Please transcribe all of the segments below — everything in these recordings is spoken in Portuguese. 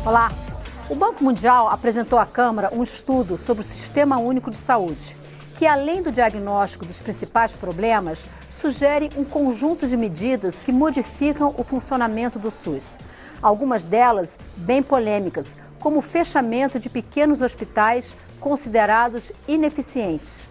Olá! O Banco Mundial apresentou à Câmara um estudo sobre o Sistema Único de Saúde, que, além do diagnóstico dos principais problemas, sugere um conjunto de medidas que modificam o funcionamento do SUS. Algumas delas bem polêmicas, como o fechamento de pequenos hospitais considerados ineficientes.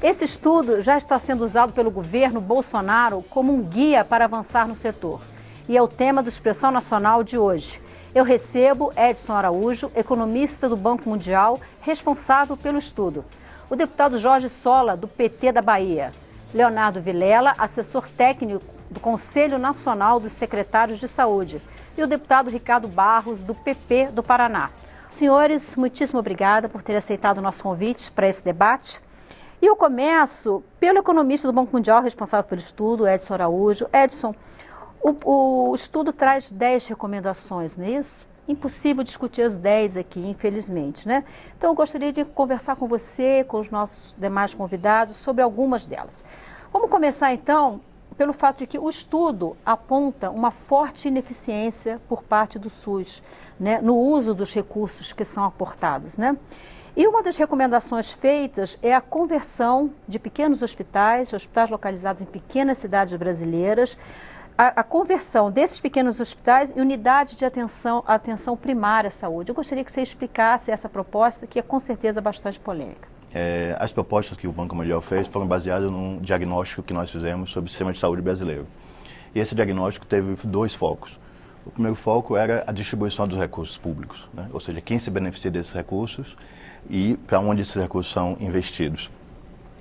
Esse estudo já está sendo usado pelo governo Bolsonaro como um guia para avançar no setor. E é o tema do Expressão Nacional de hoje. Eu recebo Edson Araújo, economista do Banco Mundial, responsável pelo estudo. O deputado Jorge Sola, do PT da Bahia. Leonardo Vilela, assessor técnico do Conselho Nacional dos Secretários de Saúde. E o deputado Ricardo Barros, do PP do Paraná. Senhores, muitíssimo obrigada por terem aceitado o nosso convite para esse debate. E eu começo pelo economista do Banco Mundial, responsável pelo estudo, Edson Araújo. Edson, o estudo traz 10 recomendações, não é isso? Impossível discutir as 10 aqui, infelizmente, né? Então, eu gostaria de conversar com você, com os nossos demais convidados, sobre algumas delas. Vamos começar, então, pelo fato de que o estudo aponta uma forte ineficiência por parte do SUS, né, no uso dos recursos que são aportados, né? E uma das recomendações feitas é a conversão de pequenos hospitais localizados em pequenas cidades brasileiras, a conversão desses pequenos hospitais em unidades de atenção primária à saúde. Eu gostaria que você explicasse essa proposta, que é com certeza bastante polêmica. As propostas que o Banco Mundial fez foram baseadas num diagnóstico que nós fizemos sobre o sistema de saúde brasileiro. E esse diagnóstico teve 2 focos. O primeiro foco era a distribuição dos recursos públicos, né? Ou seja, quem se beneficia desses recursos e para onde esses recursos são investidos.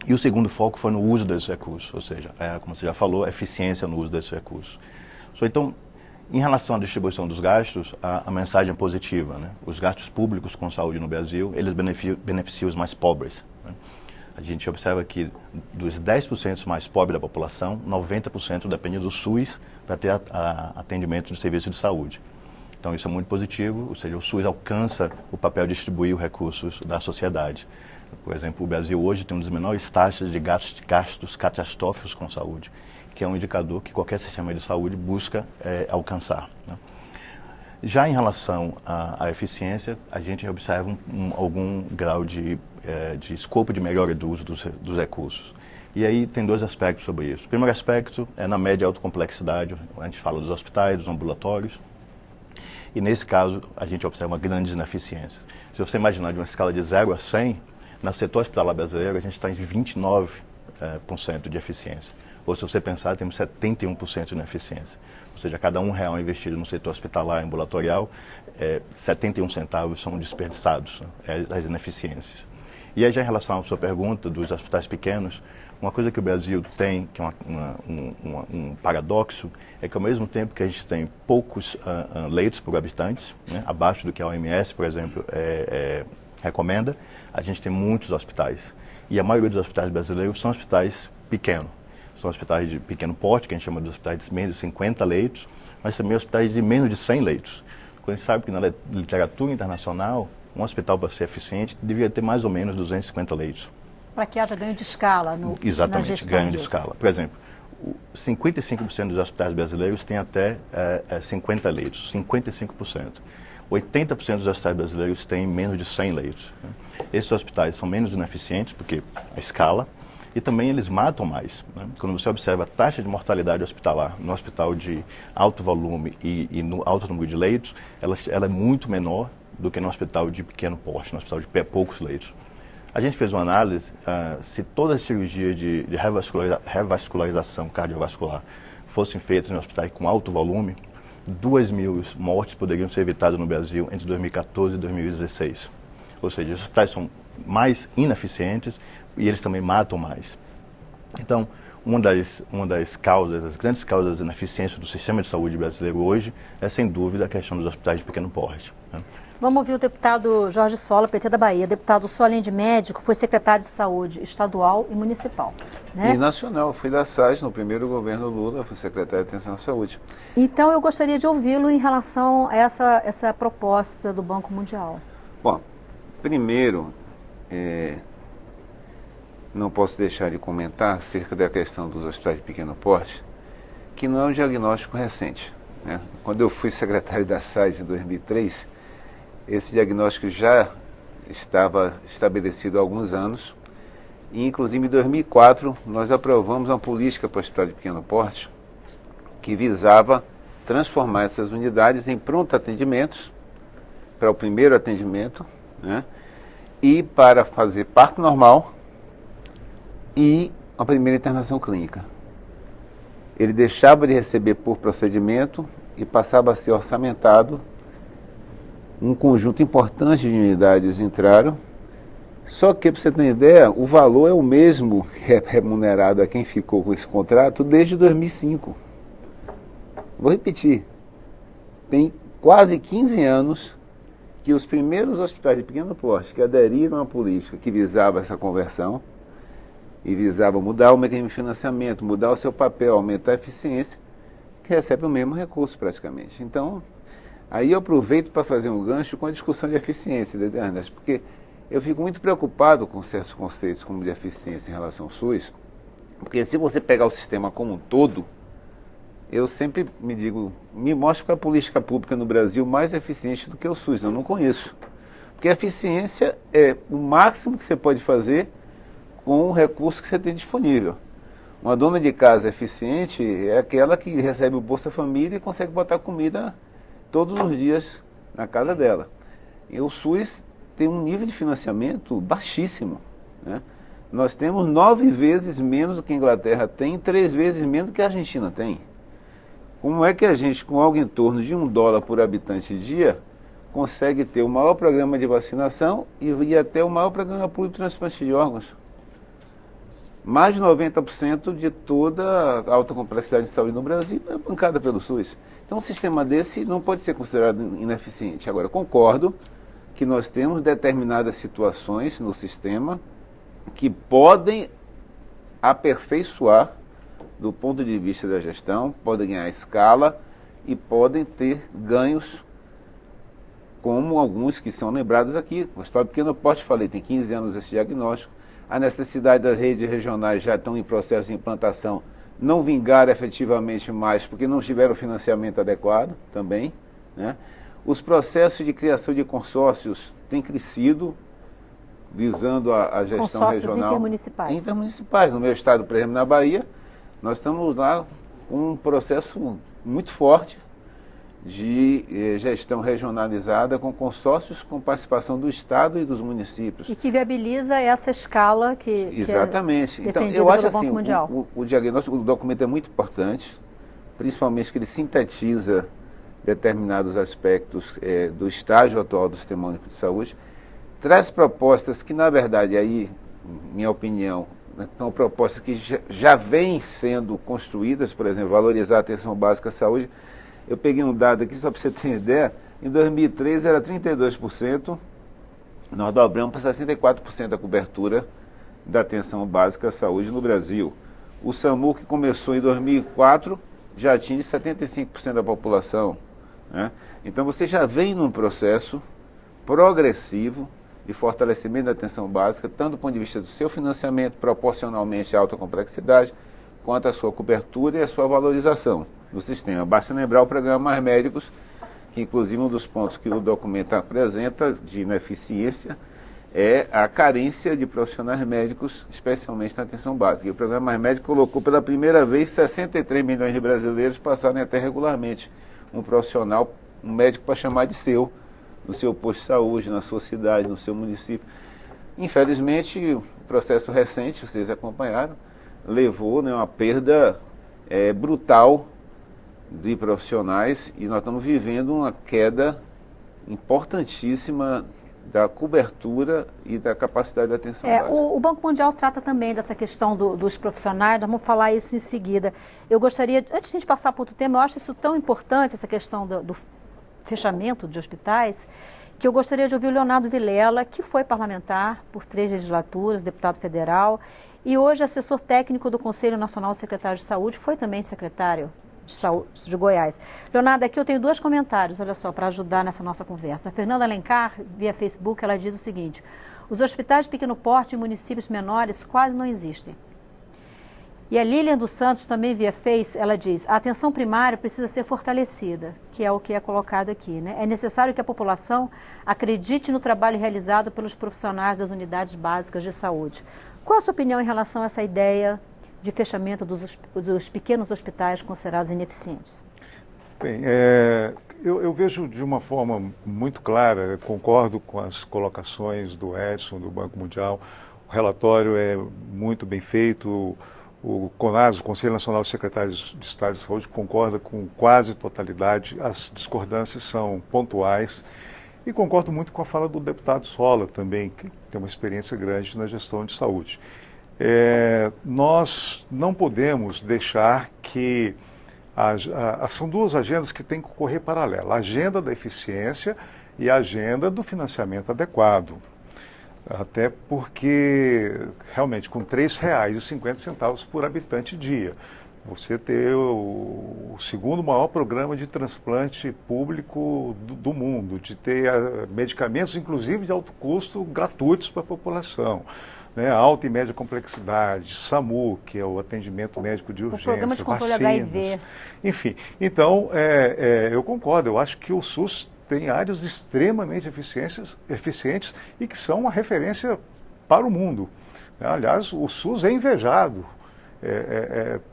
E o segundo foco foi no uso desses recursos, ou seja, como você já falou, a eficiência no uso desses recursos. Então, em relação à distribuição dos gastos, a mensagem é positiva, né? Os gastos públicos com saúde no Brasil, eles beneficiam os mais pobres, né? A gente observa que dos 10% mais pobres da população, 90% depende do SUS para ter atendimento de serviço de saúde. Então isso é muito positivo, ou seja, o SUS alcança o papel de distribuir os recursos da sociedade. Por exemplo, o Brasil hoje tem uma das menores taxas de gastos catastróficos com saúde, que é um indicador que qualquer sistema de saúde busca alcançar, né? Já em relação à eficiência, a gente observa algum grau de escopo de melhora do uso dos recursos. E aí tem 2 aspectos sobre isso. O primeiro aspecto é na média e alta complexidade, a gente fala dos hospitais, dos ambulatórios, e nesse caso a gente observa grandes ineficiências. Se você imaginar de uma escala de 0 a 100, no setor hospitalar brasileiro a gente está em 29% de eficiência. Ou se você pensar, temos 71% de ineficiência. Ou seja, cada R$1 investido no setor hospitalar e ambulatorial, 71 centavos são desperdiçados, né, as ineficiências. E aí já em relação à sua pergunta dos hospitais pequenos, uma coisa que o Brasil tem, que é um paradoxo, é que ao mesmo tempo que a gente tem poucos leitos por habitantes, né, abaixo do que a OMS, por exemplo, recomenda, a gente tem muitos hospitais. E a maioria dos hospitais brasileiros são hospitais pequenos. São hospitais de pequeno porte, que a gente chama de hospitais de menos de 50 leitos, mas também hospitais de menos de 100 leitos. Quando a gente sabe que na literatura internacional, um hospital para ser eficiente deveria ter mais ou menos 250 leitos. Para que haja ganho de escala Exatamente, na gestão ganho de disso. escala. Por exemplo, 55% dos hospitais brasileiros têm até 50 leitos, 55%. 80% dos hospitais brasileiros têm menos de 100 leitos, né? Esses hospitais são menos ineficientes, porque a escala, e também eles matam mais, né? Quando você observa a taxa de mortalidade hospitalar no hospital de alto volume e no alto número de leitos, ela é muito menor do que no hospital de pequeno porte, no hospital de poucos leitos. A gente fez uma análise, se todas as cirurgias de revascularização cardiovascular fossem feitas em hospitais com alto volume, 2.000 mortes poderiam ser evitadas no Brasil entre 2014 e 2016. Ou seja, os hospitais são mais ineficientes e eles também matam mais. Então, uma das causas, as grandes causas da ineficiência do sistema de saúde brasileiro hoje é, sem dúvida, a questão dos hospitais de pequeno porte, né? Vamos ouvir o deputado Jorge Sola, PT da Bahia. Deputado Sola, além de médico, foi secretário de saúde estadual e municipal, né? E nacional. Fui da SAS no primeiro governo Lula, fui secretário de Atenção à Saúde. Então, eu gostaria de ouvi-lo em relação a essa proposta do Banco Mundial. Bom, primeiro, não posso deixar de comentar acerca da questão dos hospitais de pequeno porte, que não é um diagnóstico recente, né? Quando eu fui secretário da SAS em 2003, Esse diagnóstico já estava estabelecido há alguns anos. E, inclusive, em 2004, nós aprovamos uma política para o hospital de pequeno porte que visava transformar essas unidades em pronto atendimentos, para o primeiro atendimento, né? E para fazer parto normal e a primeira internação clínica. Ele deixava de receber por procedimento e passava a ser orçamentado. Um conjunto importante de unidades entraram. Só que, para você ter uma ideia, o valor é o mesmo que é remunerado a quem ficou com esse contrato desde 2005. Vou repetir. Tem quase 15 anos que os primeiros hospitais de pequeno porte que aderiram à política que visava essa conversão e visava mudar o mecanismo de financiamento, mudar o seu papel, aumentar a eficiência, que recebem o mesmo recurso praticamente. Então, aí eu aproveito para fazer um gancho com a discussão de eficiência, Ernesto, porque eu fico muito preocupado com certos conceitos como de eficiência em relação ao SUS, porque se você pegar o sistema como um todo, eu sempre me digo, me mostra qual é a política pública no Brasil mais eficiente do que o SUS. Eu não conheço. Porque a eficiência é o máximo que você pode fazer com o recurso que você tem disponível. Uma dona de casa eficiente é aquela que recebe o Bolsa Família e consegue botar comida todos os dias na casa dela. E o SUS tem um nível de financiamento baixíssimo, né? Nós temos 9 vezes menos do que a Inglaterra tem, 3 vezes menos do que a Argentina tem. Como é que a gente, com algo em torno de $1 por habitante dia, consegue ter o maior programa de vacinação e até o maior programa público de transplante de órgãos? Mais de 90% de toda a alta complexidade de saúde no Brasil é bancada pelo SUS. Então, um sistema desse não pode ser considerado ineficiente. Agora, concordo que nós temos determinadas situações no sistema que podem aperfeiçoar do ponto de vista da gestão, podem ganhar escala e podem ter ganhos, como alguns que são lembrados aqui. O Hospital Pequeno Porte, falei, tem 15 anos esse diagnóstico. A necessidade das redes regionais já estão em processo de implantação, não vingaram efetivamente mais porque não tiveram financiamento adequado também, né? Os processos de criação de consórcios têm crescido, visando a gestão consórcios regional. Intermunicipais. Intermunicipais. No meu estado, por exemplo, na Bahia, nós estamos lá com um processo muito forte de gestão regionalizada com consórcios com participação do Estado e dos municípios. E que viabiliza essa escala que exatamente. Que é então, defendida eu acho pelo Banco assim, Mundial. o diagnóstico, o documento é muito importante, principalmente que ele sintetiza determinados aspectos do estágio atual do Sistema Único de Saúde, traz propostas que, na verdade, aí, minha opinião, são propostas que já vêm sendo construídas, por exemplo, valorizar a atenção básica à saúde. Eu peguei um dado aqui, só para você ter ideia, em 2013 era 32%, nós dobramos para 64% a cobertura da atenção básica à saúde no Brasil. O SAMU, que começou em 2004, já atinge 75% da população, né? Então você já vem num processo progressivo de fortalecimento da atenção básica, tanto do ponto de vista do seu financiamento, proporcionalmente à alta complexidade, quanto à sua cobertura e à sua valorização no sistema. Basta lembrar o programa Mais Médicos, que inclusive um dos pontos que o documento apresenta de ineficiência é a carência de profissionais médicos, especialmente na atenção básica. E o programa Mais Médicos colocou pela primeira vez 63 milhões de brasileiros passarem até regularmente um profissional, um médico para chamar de seu, no seu posto de saúde, na sua cidade, no seu município. Infelizmente, o processo recente, vocês acompanharam, levou, né, uma perda brutal de profissionais e nós estamos vivendo uma queda importantíssima da cobertura e da capacidade de atenção básica. O Banco Mundial trata também dessa questão dos profissionais, nós vamos falar isso em seguida. Eu gostaria, antes de a gente passar para outro tema, eu acho isso tão importante, essa questão do fechamento de hospitais, que eu gostaria de ouvir o Leonardo Vilela, que foi parlamentar por 3 legislaturas, deputado federal, e hoje assessor técnico do Conselho Nacional de Secretários de Saúde, foi também secretário de Saúde de Goiás. Leonardo, aqui eu tenho 2 comentários, olha só, para ajudar nessa nossa conversa. A Fernanda Alencar, via Facebook, ela diz o seguinte: os hospitais de pequeno porte em municípios menores quase não existem. E a Lilian dos Santos, também via Face, ela diz: a atenção primária precisa ser fortalecida, que é o que é colocado aqui, né? É necessário que a população acredite no trabalho realizado pelos profissionais das unidades básicas de saúde. Qual a sua opinião em relação a essa ideia de fechamento dos pequenos hospitais considerados ineficientes? Bem, eu vejo de uma forma muito clara, concordo com as colocações do Edson, do Banco Mundial. O relatório é muito bem feito. O CONAS, o Conselho Nacional de Secretários de Estado de Saúde, concorda com quase totalidade. As discordâncias são pontuais. E concordo muito com a fala do deputado Sola também, que tem uma experiência grande na gestão de saúde. Nós não podemos deixar que... são duas agendas que têm que correr paralela. A agenda da eficiência e a agenda do financiamento adequado. Até porque, realmente, com R$ 3,50 por habitante dia, você ter o segundo maior programa de transplante público do mundo, de ter medicamentos, inclusive de alto custo, gratuitos para a população. Né, alta e média complexidade, SAMU, que é o atendimento médico de urgência, o programa de controle vacinas, HIV. Enfim, então, eu concordo, eu acho que o SUS tem áreas extremamente eficientes e que são uma referência para o mundo. Aliás, o SUS é invejado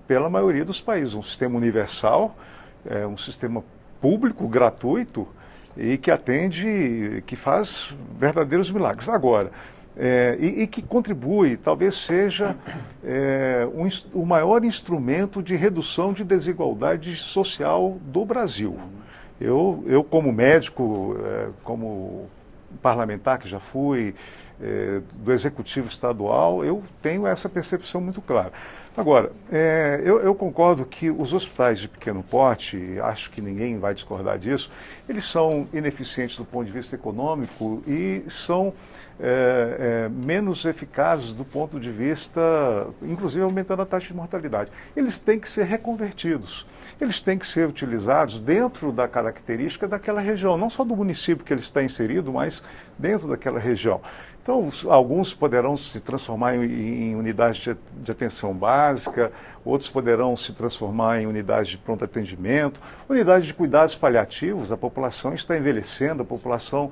pela maioria dos países. Um sistema universal, um sistema público, gratuito e que atende, que faz verdadeiros milagres. Agora, e que contribui, talvez seja o maior instrumento de redução de desigualdade social do Brasil. Eu como médico, como parlamentar que já fui, do executivo estadual, eu tenho essa percepção muito clara. Agora, eu concordo que os hospitais de pequeno porte, acho que ninguém vai discordar disso, eles são ineficientes do ponto de vista econômico e são menos eficazes do ponto de vista, inclusive aumentando a taxa de mortalidade. Eles têm que ser reconvertidos, eles têm que ser utilizados dentro da característica daquela região, não só do município que ele está inserido, mas dentro daquela região. Então, alguns poderão se transformar em unidades de atenção básica, outros poderão se transformar em unidades de pronto atendimento, unidades de cuidados paliativos. A população está envelhecendo, a população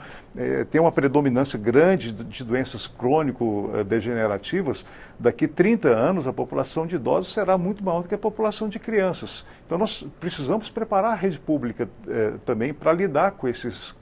tem uma predominância grande de doenças crônico-degenerativas. Daqui 30 anos, a população de idosos será muito maior do que a população de crianças. Então, nós precisamos preparar a rede pública também para lidar com esses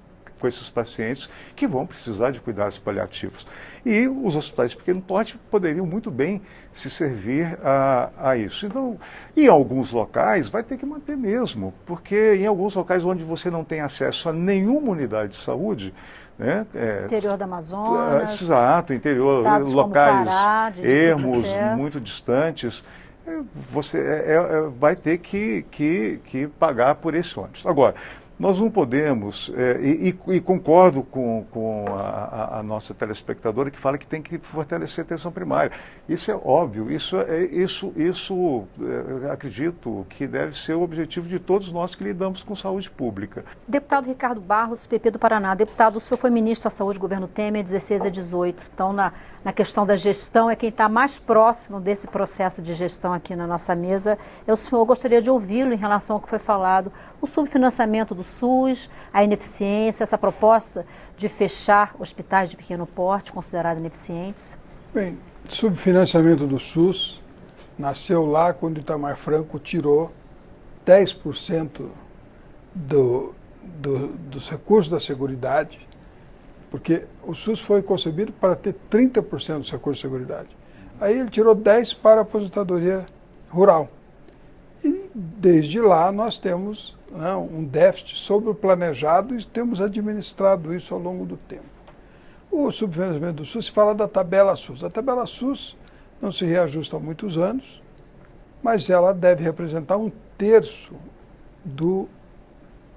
pacientes que vão precisar de cuidados paliativos. E os hospitais de pequeno porte poderiam muito bem se servir a isso. Então, em alguns locais vai ter que manter mesmo, porque em alguns locais onde você não tem acesso a nenhuma unidade de saúde, né, interior do Amazonas, exato, interior, locais Pará, ermos, muito distantes, você vai ter que pagar por esse ônibus. Agora, nós não podemos, e concordo com a nossa telespectadora que fala que tem que fortalecer a atenção primária. Isso é óbvio, acredito que deve ser o objetivo de todos nós que lidamos com saúde pública. Deputado Ricardo Barros, PP do Paraná. Deputado, o senhor foi ministro da Saúde do governo Temer, 16 a 18. Então, na questão da gestão, é quem está mais próximo desse processo de gestão aqui na nossa mesa. O senhor gostaria de ouvi-lo em relação ao que foi falado, o subfinanciamento do SUS, a ineficiência, essa proposta de fechar hospitais de pequeno porte considerados ineficientes? Bem, subfinanciamento do SUS nasceu lá quando o Itamar Franco tirou 10% dos recursos da Seguridade, porque o SUS foi concebido para ter 30% dos recursos da Seguridade. Aí ele tirou 10% para a aposentadoria rural. E desde lá nós temos um déficit sobre o planejado e temos administrado isso ao longo do tempo. O subfinanciamento do SUS se fala da tabela SUS. A tabela SUS não se reajusta há muitos anos, mas ela deve representar 1/3 do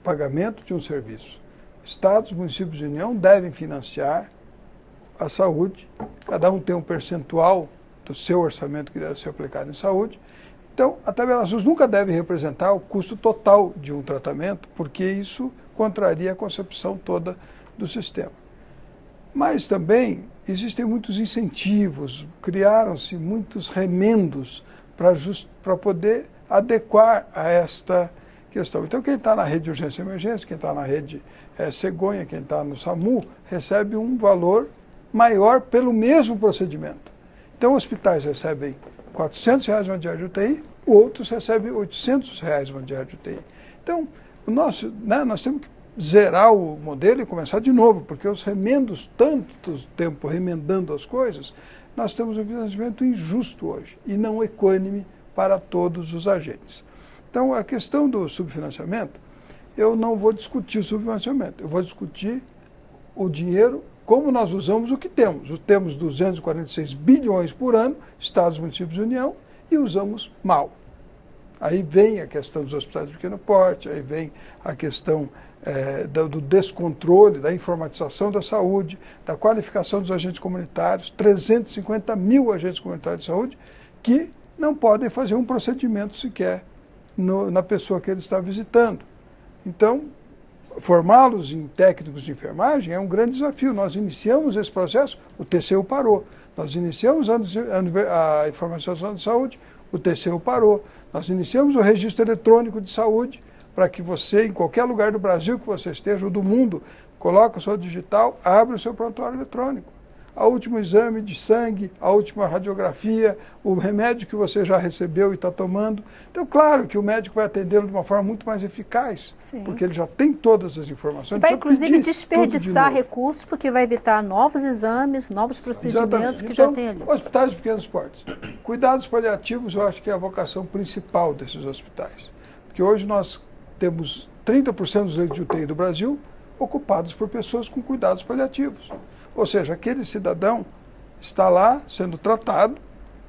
pagamento de um serviço. Estados, municípios e União devem financiar a saúde, cada um tem um percentual do seu orçamento que deve ser aplicado em saúde. Então, a tabela SUS nunca deve representar o custo total de um tratamento, porque isso contraria a concepção toda do sistema. Mas também existem muitos incentivos, criaram-se muitos remendos para poder adequar a esta questão. Então, quem está na rede de urgência e emergência, quem está na rede cegonha, quem está no SAMU, recebe um valor maior pelo mesmo procedimento. Então, hospitais recebem R$400 uma diária de UTI, outros recebem R$800 uma diária de UTI. Então, nós temos que zerar o modelo e começar de novo, porque os remendos, tanto tempo remendando as coisas, nós temos um financiamento injusto hoje e não equânime para todos os agentes. Então, a questão do subfinanciamento, eu não vou discutir o subfinanciamento, eu vou discutir o dinheiro, como nós usamos o que temos. Temos 246 bilhões por ano, Estados, municípios e União, e usamos mal. Aí vem a questão dos hospitais de pequeno porte, aí vem a questão do descontrole, da informatização da saúde, da qualificação dos agentes comunitários, 350 mil agentes comunitários de saúde, que não podem fazer um procedimento sequer na pessoa que ele está visitando. Então, formá-los em técnicos de enfermagem é um grande desafio. Nós iniciamos esse processo, o TCU parou. Nós iniciamos a informatização de saúde, o TCU parou. Nós iniciamos o registro eletrônico de saúde, para que você, em qualquer lugar do Brasil que você esteja, ou do mundo, coloque o seu digital, abre o seu prontuário eletrônico. O último exame de sangue, a última radiografia, o remédio que você já recebeu e está tomando. Então, claro que o médico vai atendê-lo de uma forma muito mais eficaz, Sim. porque ele já tem todas as informações. Vai, inclusive, desperdiçar recursos, porque vai evitar novos exames, novos procedimentos que já tem ali. Hospitais de pequenos portes. Cuidados paliativos, eu acho que é a vocação principal desses hospitais. Porque hoje nós temos 30% dos leitos de UTI do Brasil ocupados por pessoas com cuidados paliativos. Ou seja, aquele cidadão está lá sendo tratado,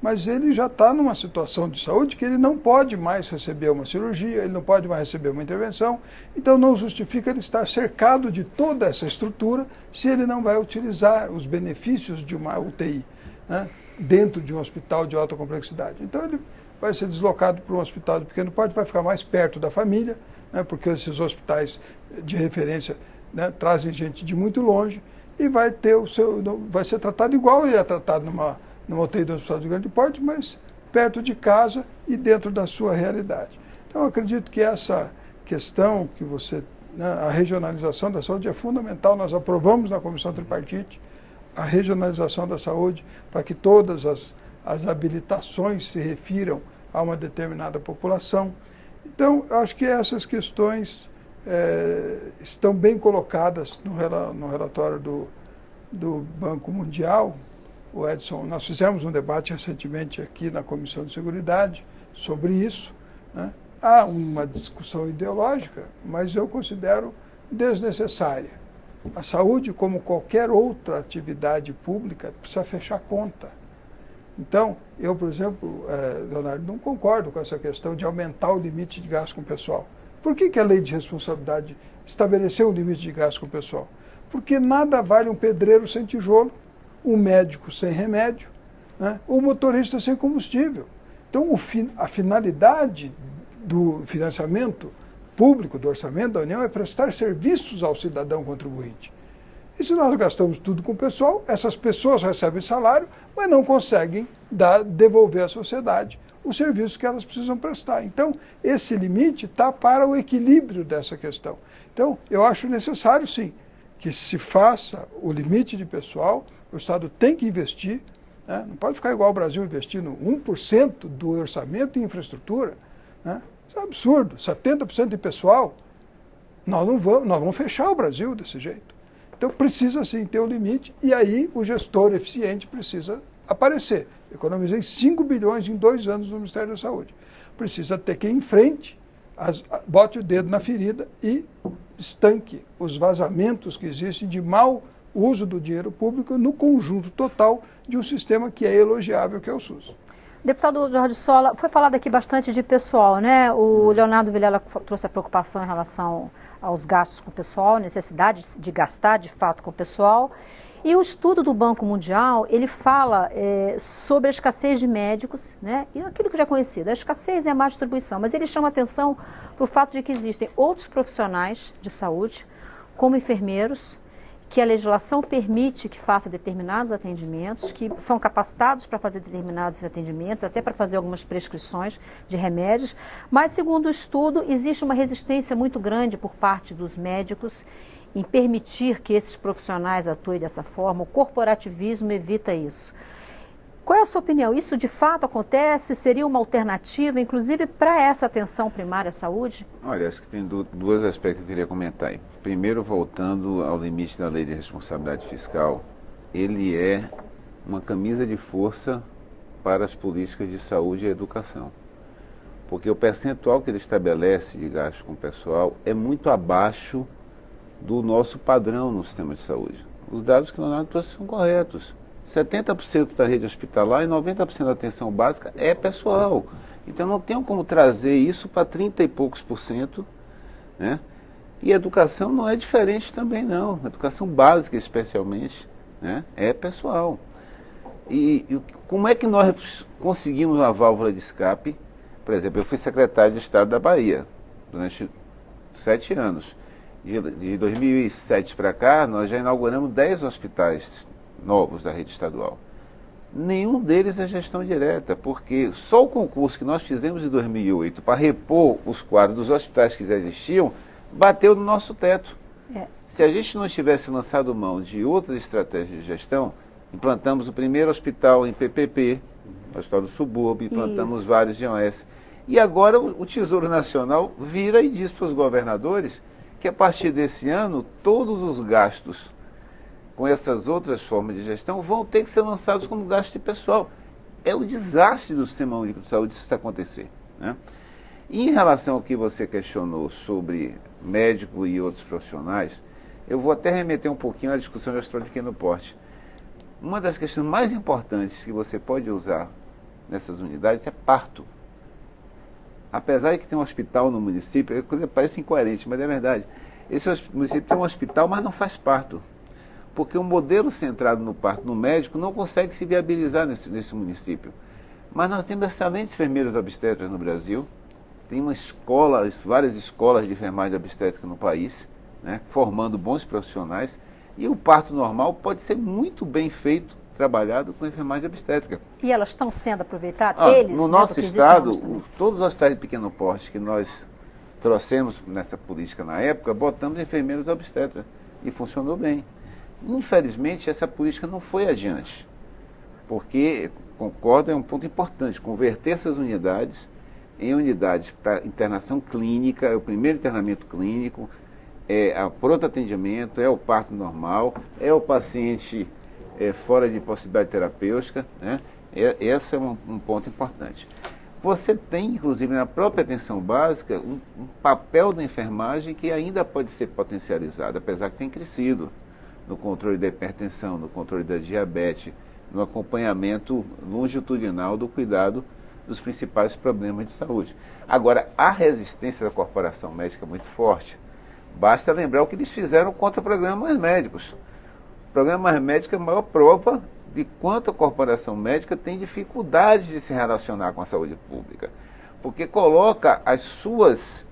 mas ele já está numa situação de saúde que ele não pode mais receber uma cirurgia, ele não pode mais receber uma intervenção, então não justifica ele estar cercado de toda essa estrutura se ele não vai utilizar os benefícios de uma UTI, né, dentro de um hospital de alta complexidade. Então ele vai ser deslocado para um hospital de pequeno porte, vai ficar mais perto da família, né, porque esses hospitais de referência, né, trazem gente de muito longe, e vai ser tratado igual ele é tratado numa UTI do hospital de grande porte, mas perto de casa e dentro da sua realidade. Então, eu acredito que essa questão que a regionalização da saúde é fundamental. Nós aprovamos na Comissão Tripartite a regionalização da saúde para que todas as habilitações se refiram a uma determinada população. Então, eu acho que essas questões estão bem colocadas no relatório do Banco Mundial. O Edson, nós fizemos um debate recentemente aqui na Comissão de Seguridade sobre isso, né? Há uma discussão ideológica, mas eu considero desnecessária. A saúde, como qualquer outra atividade pública, precisa fechar conta. Então, eu, por exemplo, Leonardo, não concordo com essa questão de aumentar o limite de gasto com o pessoal. Por que a lei de responsabilidade estabeleceu um limite de gasto com o pessoal? Porque nada vale um pedreiro sem tijolo, um médico sem remédio, né, o motorista sem combustível. Então, a finalidade do financiamento público, do orçamento da União, é prestar serviços ao cidadão contribuinte. E se nós gastamos tudo com o pessoal, essas pessoas recebem salário, mas não conseguem devolver à sociedade os serviços que elas precisam prestar. Então, esse limite está para o equilíbrio dessa questão. Então, eu acho necessário, sim, que se faça o limite de pessoal, o Estado tem que investir, né? Não pode ficar igual o Brasil investindo 1% do orçamento em infraestrutura, né? Isso é um absurdo, 70% em pessoal, nós vamos fechar o Brasil desse jeito. Então, precisa, sim, ter o limite, e aí o gestor eficiente precisa aparecer. Economizei 5 bilhões em 2 anos no Ministério da Saúde. Precisa ter que ir em frente, bote o dedo na ferida e estanque os vazamentos que existem de mau uso do dinheiro público no conjunto total de um sistema que é elogiável, que é o SUS. Deputado Jorge Sola, foi falado aqui bastante de pessoal, né? O Leonardo Vilela trouxe a preocupação em relação aos gastos com o pessoal, necessidade de gastar, de fato, com o pessoal. E o estudo do Banco Mundial, ele fala sobre a escassez de médicos, né? E aquilo que já é conhecido, a escassez e a má distribuição, mas ele chama atenção para o fato de que existem outros profissionais de saúde, como enfermeiros, que a legislação permite que faça determinados atendimentos, que são capacitados para fazer determinados atendimentos, até para fazer algumas prescrições de remédios, mas, segundo o estudo, existe uma resistência muito grande por parte dos médicos em permitir que esses profissionais atuem dessa forma. O corporativismo evita isso. Qual é a sua opinião? Isso de fato acontece? Seria uma alternativa, inclusive, para essa atenção primária à saúde? Olha, acho que tem dois aspectos que eu queria comentar aí. Primeiro, voltando ao limite da lei de responsabilidade fiscal, ele é uma camisa de força para as políticas de saúde e educação. Porque o percentual que ele estabelece de gasto com o pessoal é muito abaixo do nosso padrão no sistema de saúde. Os dados que nós trouxemos são corretos. 70% da rede hospitalar e 90% da atenção básica é pessoal. Então não tem como trazer isso para 30 e poucos por cento, né? E educação não é diferente também não. Educação básica especialmente, né? É pessoal. E como é que nós conseguimos uma válvula de escape? Por exemplo, eu fui secretário de Estado da Bahia durante 7 anos. De 2007 para cá, nós já inauguramos 10 hospitais novos da rede estadual. Nenhum deles é gestão direta, porque só o concurso que nós fizemos em 2008 para repor os quadros dos hospitais que já existiam, bateu no nosso teto. Se a gente não tivesse lançado mão de outras estratégias de gestão, implantamos o primeiro hospital em PPP, o Hospital do Subúrbio, implantamos vários de OS. E agora o Tesouro Nacional vira e diz para os governadores que a partir desse ano, todos os gastos com essas outras formas de gestão vão ter que ser lançados como gasto de pessoal. É o desastre do Sistema Único de Saúde se isso acontecer, né? E em relação ao que você questionou sobre médico e outros profissionais, eu vou até remeter um pouquinho à discussão do hospital de pequeno porte. Uma das questões mais importantes que você pode usar nessas unidades é parto. Apesar de que tem um hospital no município, parece incoerente, mas é verdade. Esse município tem um hospital, mas não faz parto. Porque o modelo centrado no parto no médico não consegue se viabilizar nesse município. Mas nós temos excelentes enfermeiros obstetras no Brasil, tem uma escola, várias escolas de enfermagem obstétrica no país, né, formando bons profissionais, e o parto normal pode ser muito bem feito, trabalhado com enfermagem obstétrica. E elas estão sendo aproveitadas? No nosso estado, todos os hospitais de pequeno porte que nós trouxemos nessa política na época, botamos enfermeiros obstetras e funcionou bem. Infelizmente, essa política não foi adiante, porque, concordo, é um ponto importante, converter essas unidades em unidades para internação clínica, é o primeiro internamento clínico, é o pronto atendimento, é o parto normal, é o paciente fora de possibilidade terapêutica, né? Esse é um ponto importante. Você tem, inclusive, na própria atenção básica, um papel da enfermagem que ainda pode ser potencializado, apesar que tem crescido no controle da hipertensão, no controle da diabetes, no acompanhamento longitudinal do cuidado dos principais problemas de saúde. Agora, a resistência da corporação médica é muito forte. Basta lembrar o que eles fizeram contra o programa Mais Médicos. O programa Mais Médicos é a maior prova de quanto a corporação médica tem dificuldades de se relacionar com a saúde pública, porque coloca os seus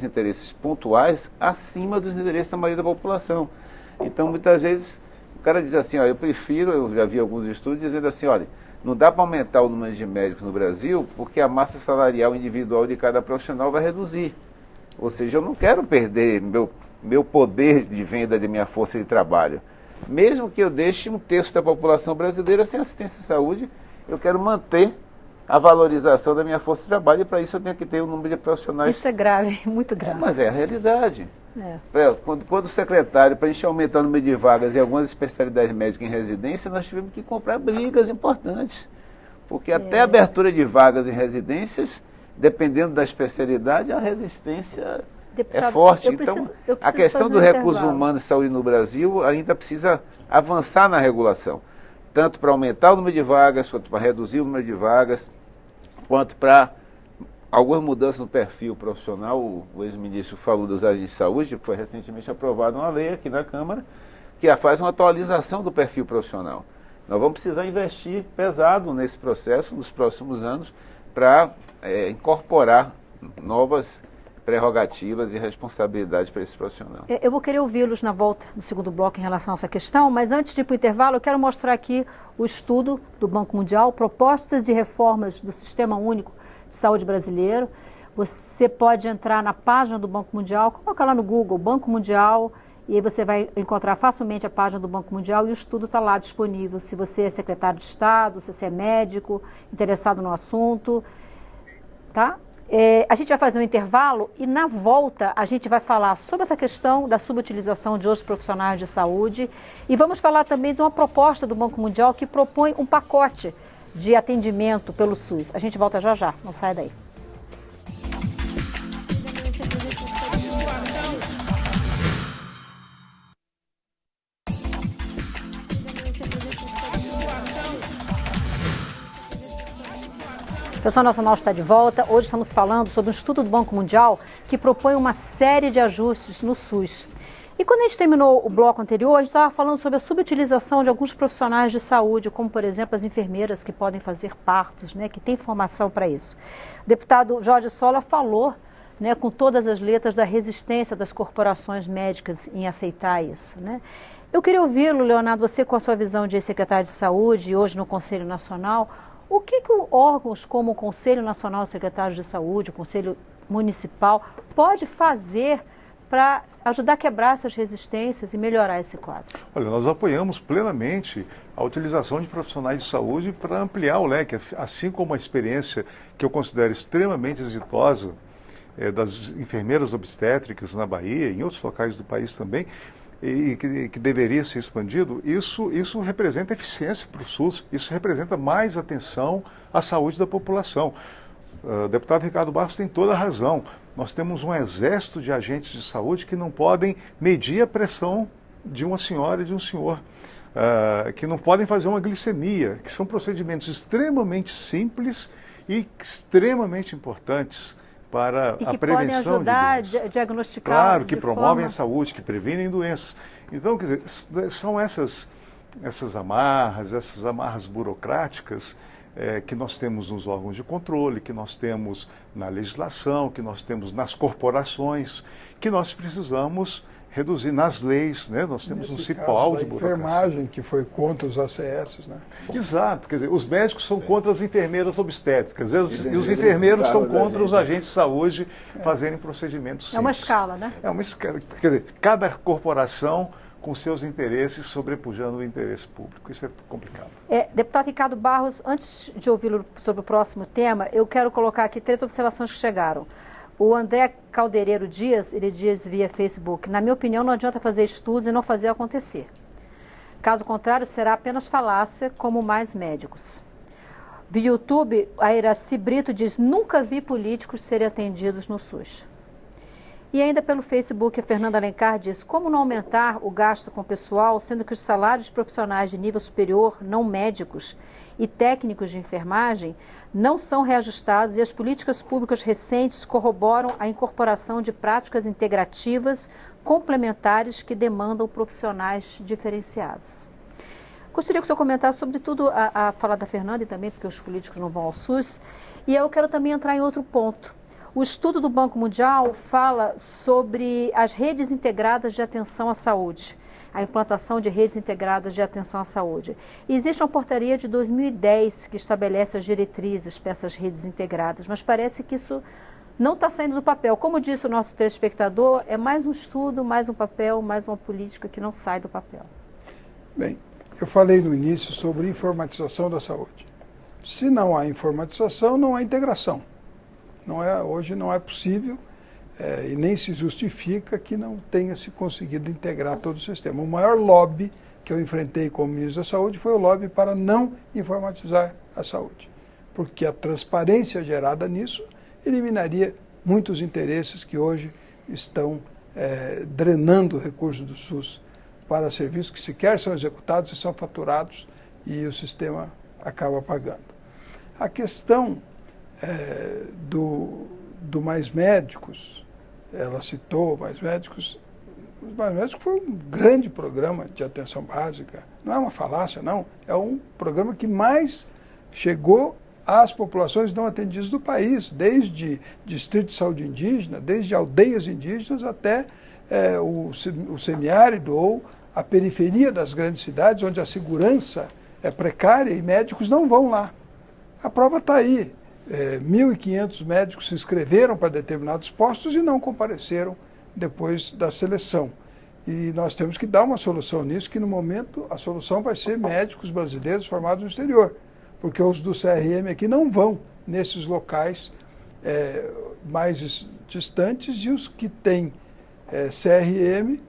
interesses pontuais acima dos interesses da maioria da população. Então, muitas vezes, o cara diz assim, eu já vi alguns estudos dizendo assim, olha, não dá para aumentar o número de médicos no Brasil porque a massa salarial individual de cada profissional vai reduzir. Ou seja, eu não quero perder meu poder de venda de minha força de trabalho. Mesmo que eu deixe 1/3 da população brasileira sem assistência à saúde, eu quero manter a valorização da minha força de trabalho e para isso eu tenho que ter um número de profissionais. Isso é grave, muito grave. Mas é a realidade. Quando o secretário, para a gente aumentar o número de vagas em algumas especialidades médicas em residência, nós tivemos que comprar brigas importantes. Porque até a abertura de vagas em residências, dependendo da especialidade, a resistência é forte. Então, a questão do recurso humano e saúde no Brasil ainda precisa avançar na regulação. Tanto para aumentar o número de vagas, quanto para reduzir o número de vagas, quanto para algumas mudanças no perfil profissional. O ex-ministro falou dos agentes de saúde, que foi recentemente aprovada uma lei aqui na Câmara, que faz uma atualização do perfil profissional. Nós vamos precisar investir pesado nesse processo nos próximos anos para incorporar novas prerrogativas e responsabilidades para esse profissional. Eu vou querer ouvi-los na volta do segundo bloco em relação a essa questão, mas antes de ir para o intervalo, eu quero mostrar aqui o estudo do Banco Mundial, propostas de reformas do Sistema Único de Saúde brasileiro. Você pode entrar na página do Banco Mundial, coloca lá no Google, Banco Mundial, e aí você vai encontrar facilmente a página do Banco Mundial e o estudo está lá disponível. Se você é secretário de Estado, se você é médico, interessado no assunto, tá? A gente vai fazer um intervalo e na volta a gente vai falar sobre essa questão da subutilização de outros profissionais de saúde e vamos falar também de uma proposta do Banco Mundial que propõe um pacote de atendimento pelo SUS. A gente volta já já, não saia daí. O Pessoal Nacional está de volta. Hoje estamos falando sobre um estudo do Banco Mundial que propõe uma série de ajustes no SUS. E quando a gente terminou o bloco anterior, a gente estava falando sobre a subutilização de alguns profissionais de saúde, como, por exemplo, as enfermeiras que podem fazer partos, né, que tem formação para isso. O deputado Jorge Sola falou, né, com todas as letras, da resistência das corporações médicas em aceitar isso, né? Eu queria ouvi-lo, Leonardo, você com a sua visão de secretário de Saúde e hoje no Conselho Nacional. O que órgãos como o Conselho Nacional de Secretários de Saúde, o Conselho Municipal, pode fazer para ajudar a quebrar essas resistências e melhorar esse quadro? Olha, nós apoiamos plenamente a utilização de profissionais de saúde para ampliar o leque, assim como a experiência que eu considero extremamente exitosa das enfermeiras obstétricas na Bahia e em outros locais do país também, e que deveria ser expandido, isso representa eficiência para o SUS, isso representa mais atenção à saúde da população. O deputado Ricardo Barros tem toda a razão. Nós temos um exército de agentes de saúde que não podem medir a pressão de uma senhora e de um senhor, que não podem fazer uma glicemia, que são procedimentos extremamente simples e extremamente importantes para a prevenção de doenças. E que podem ajudar a diagnosticar. Claro, que promovem a saúde, que previnem doenças. Então, quer dizer, são essas amarras burocráticas que nós temos nos órgãos de controle, que nós temos na legislação, que nós temos nas corporações, que nós precisamos reduzir nas leis, né? Nós temos um cipó de burocracia. A enfermagem que foi contra os ACS, né? Exato, quer dizer, os médicos são contra as enfermeiras obstétricas e os enfermeiros são contra os agentes de saúde fazerem procedimentos simples. É uma escala, né? É uma escala, quer dizer, cada corporação com seus interesses sobrepujando o interesse público. Isso é complicado. Deputado Ricardo Barros, antes de ouvi-lo sobre o próximo tema, eu quero colocar aqui 3 observações que chegaram. O André Caldereiro Dias, ele diz via Facebook: na minha opinião, não adianta fazer estudos e não fazer acontecer. Caso contrário, será apenas falácia, como mais médicos. Via YouTube, a Iraci Brito diz: nunca vi políticos serem atendidos no SUS. E ainda pelo Facebook, a Fernanda Alencar diz: como não aumentar o gasto com o pessoal, sendo que os salários de profissionais de nível superior, não médicos, e técnicos de enfermagem não são reajustados e as políticas públicas recentes corroboram a incorporação de práticas integrativas complementares que demandam profissionais diferenciados. Gostaria que o senhor comentasse sobre tudo a fala da Fernanda e também porque os políticos não vão ao SUS. E eu quero também entrar em outro ponto. O estudo do Banco Mundial fala sobre as redes integradas de atenção à saúde, a implantação de redes integradas de atenção à saúde. E existe uma portaria de 2010 que estabelece as diretrizes para essas redes integradas, mas parece que isso não está saindo do papel. Como disse o nosso telespectador, é mais um estudo, mais um papel, mais uma política que não sai do papel. Bem, eu falei no início sobre informatização da saúde. Se não há informatização, não há integração. Hoje não é possível e nem se justifica que não tenha se conseguido integrar todo o sistema. O maior lobby que eu enfrentei como ministro da Saúde foi o lobby para não informatizar a saúde, porque a transparência gerada nisso eliminaria muitos interesses que hoje estão drenando recursos do SUS para serviços que sequer são executados e são faturados e o sistema acaba pagando. A questão do Mais Médicos, ela citou Mais Médicos. Os Mais Médicos foi um grande programa de atenção básica, não é uma falácia, não, é um programa que mais chegou às populações não atendidas do país, desde distrito de saúde indígena, desde aldeias indígenas até o semiárido ou a periferia das grandes cidades, onde a segurança é precária e médicos não vão lá. A prova está aí. 1.500 médicos se inscreveram para determinados postos e não compareceram depois da seleção. E nós temos que dar uma solução nisso, que no momento a solução vai ser médicos brasileiros formados no exterior, porque os do CRM aqui não vão nesses locais mais distantes, e os que têm CRM,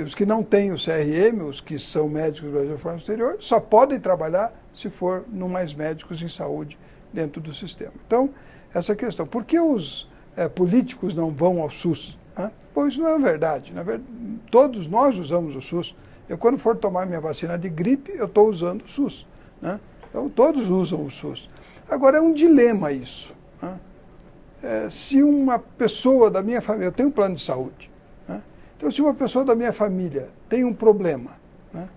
os que não têm o CRM, os que são médicos brasileiros formados no exterior, só podem trabalhar se for no Mais Médicos em Saúde dentro do sistema. Então, essa questão. Por que os políticos não vão ao SUS? Pois não é verdade. Na verdade, todos nós usamos o SUS. Eu, quando for tomar minha vacina de gripe, eu estou usando o SUS. Né? Então, todos usam o SUS. Agora, é um dilema isso. Né? Se uma pessoa da minha família, eu tenho um plano de saúde, né? Então, se uma pessoa da minha família tem um problema, né?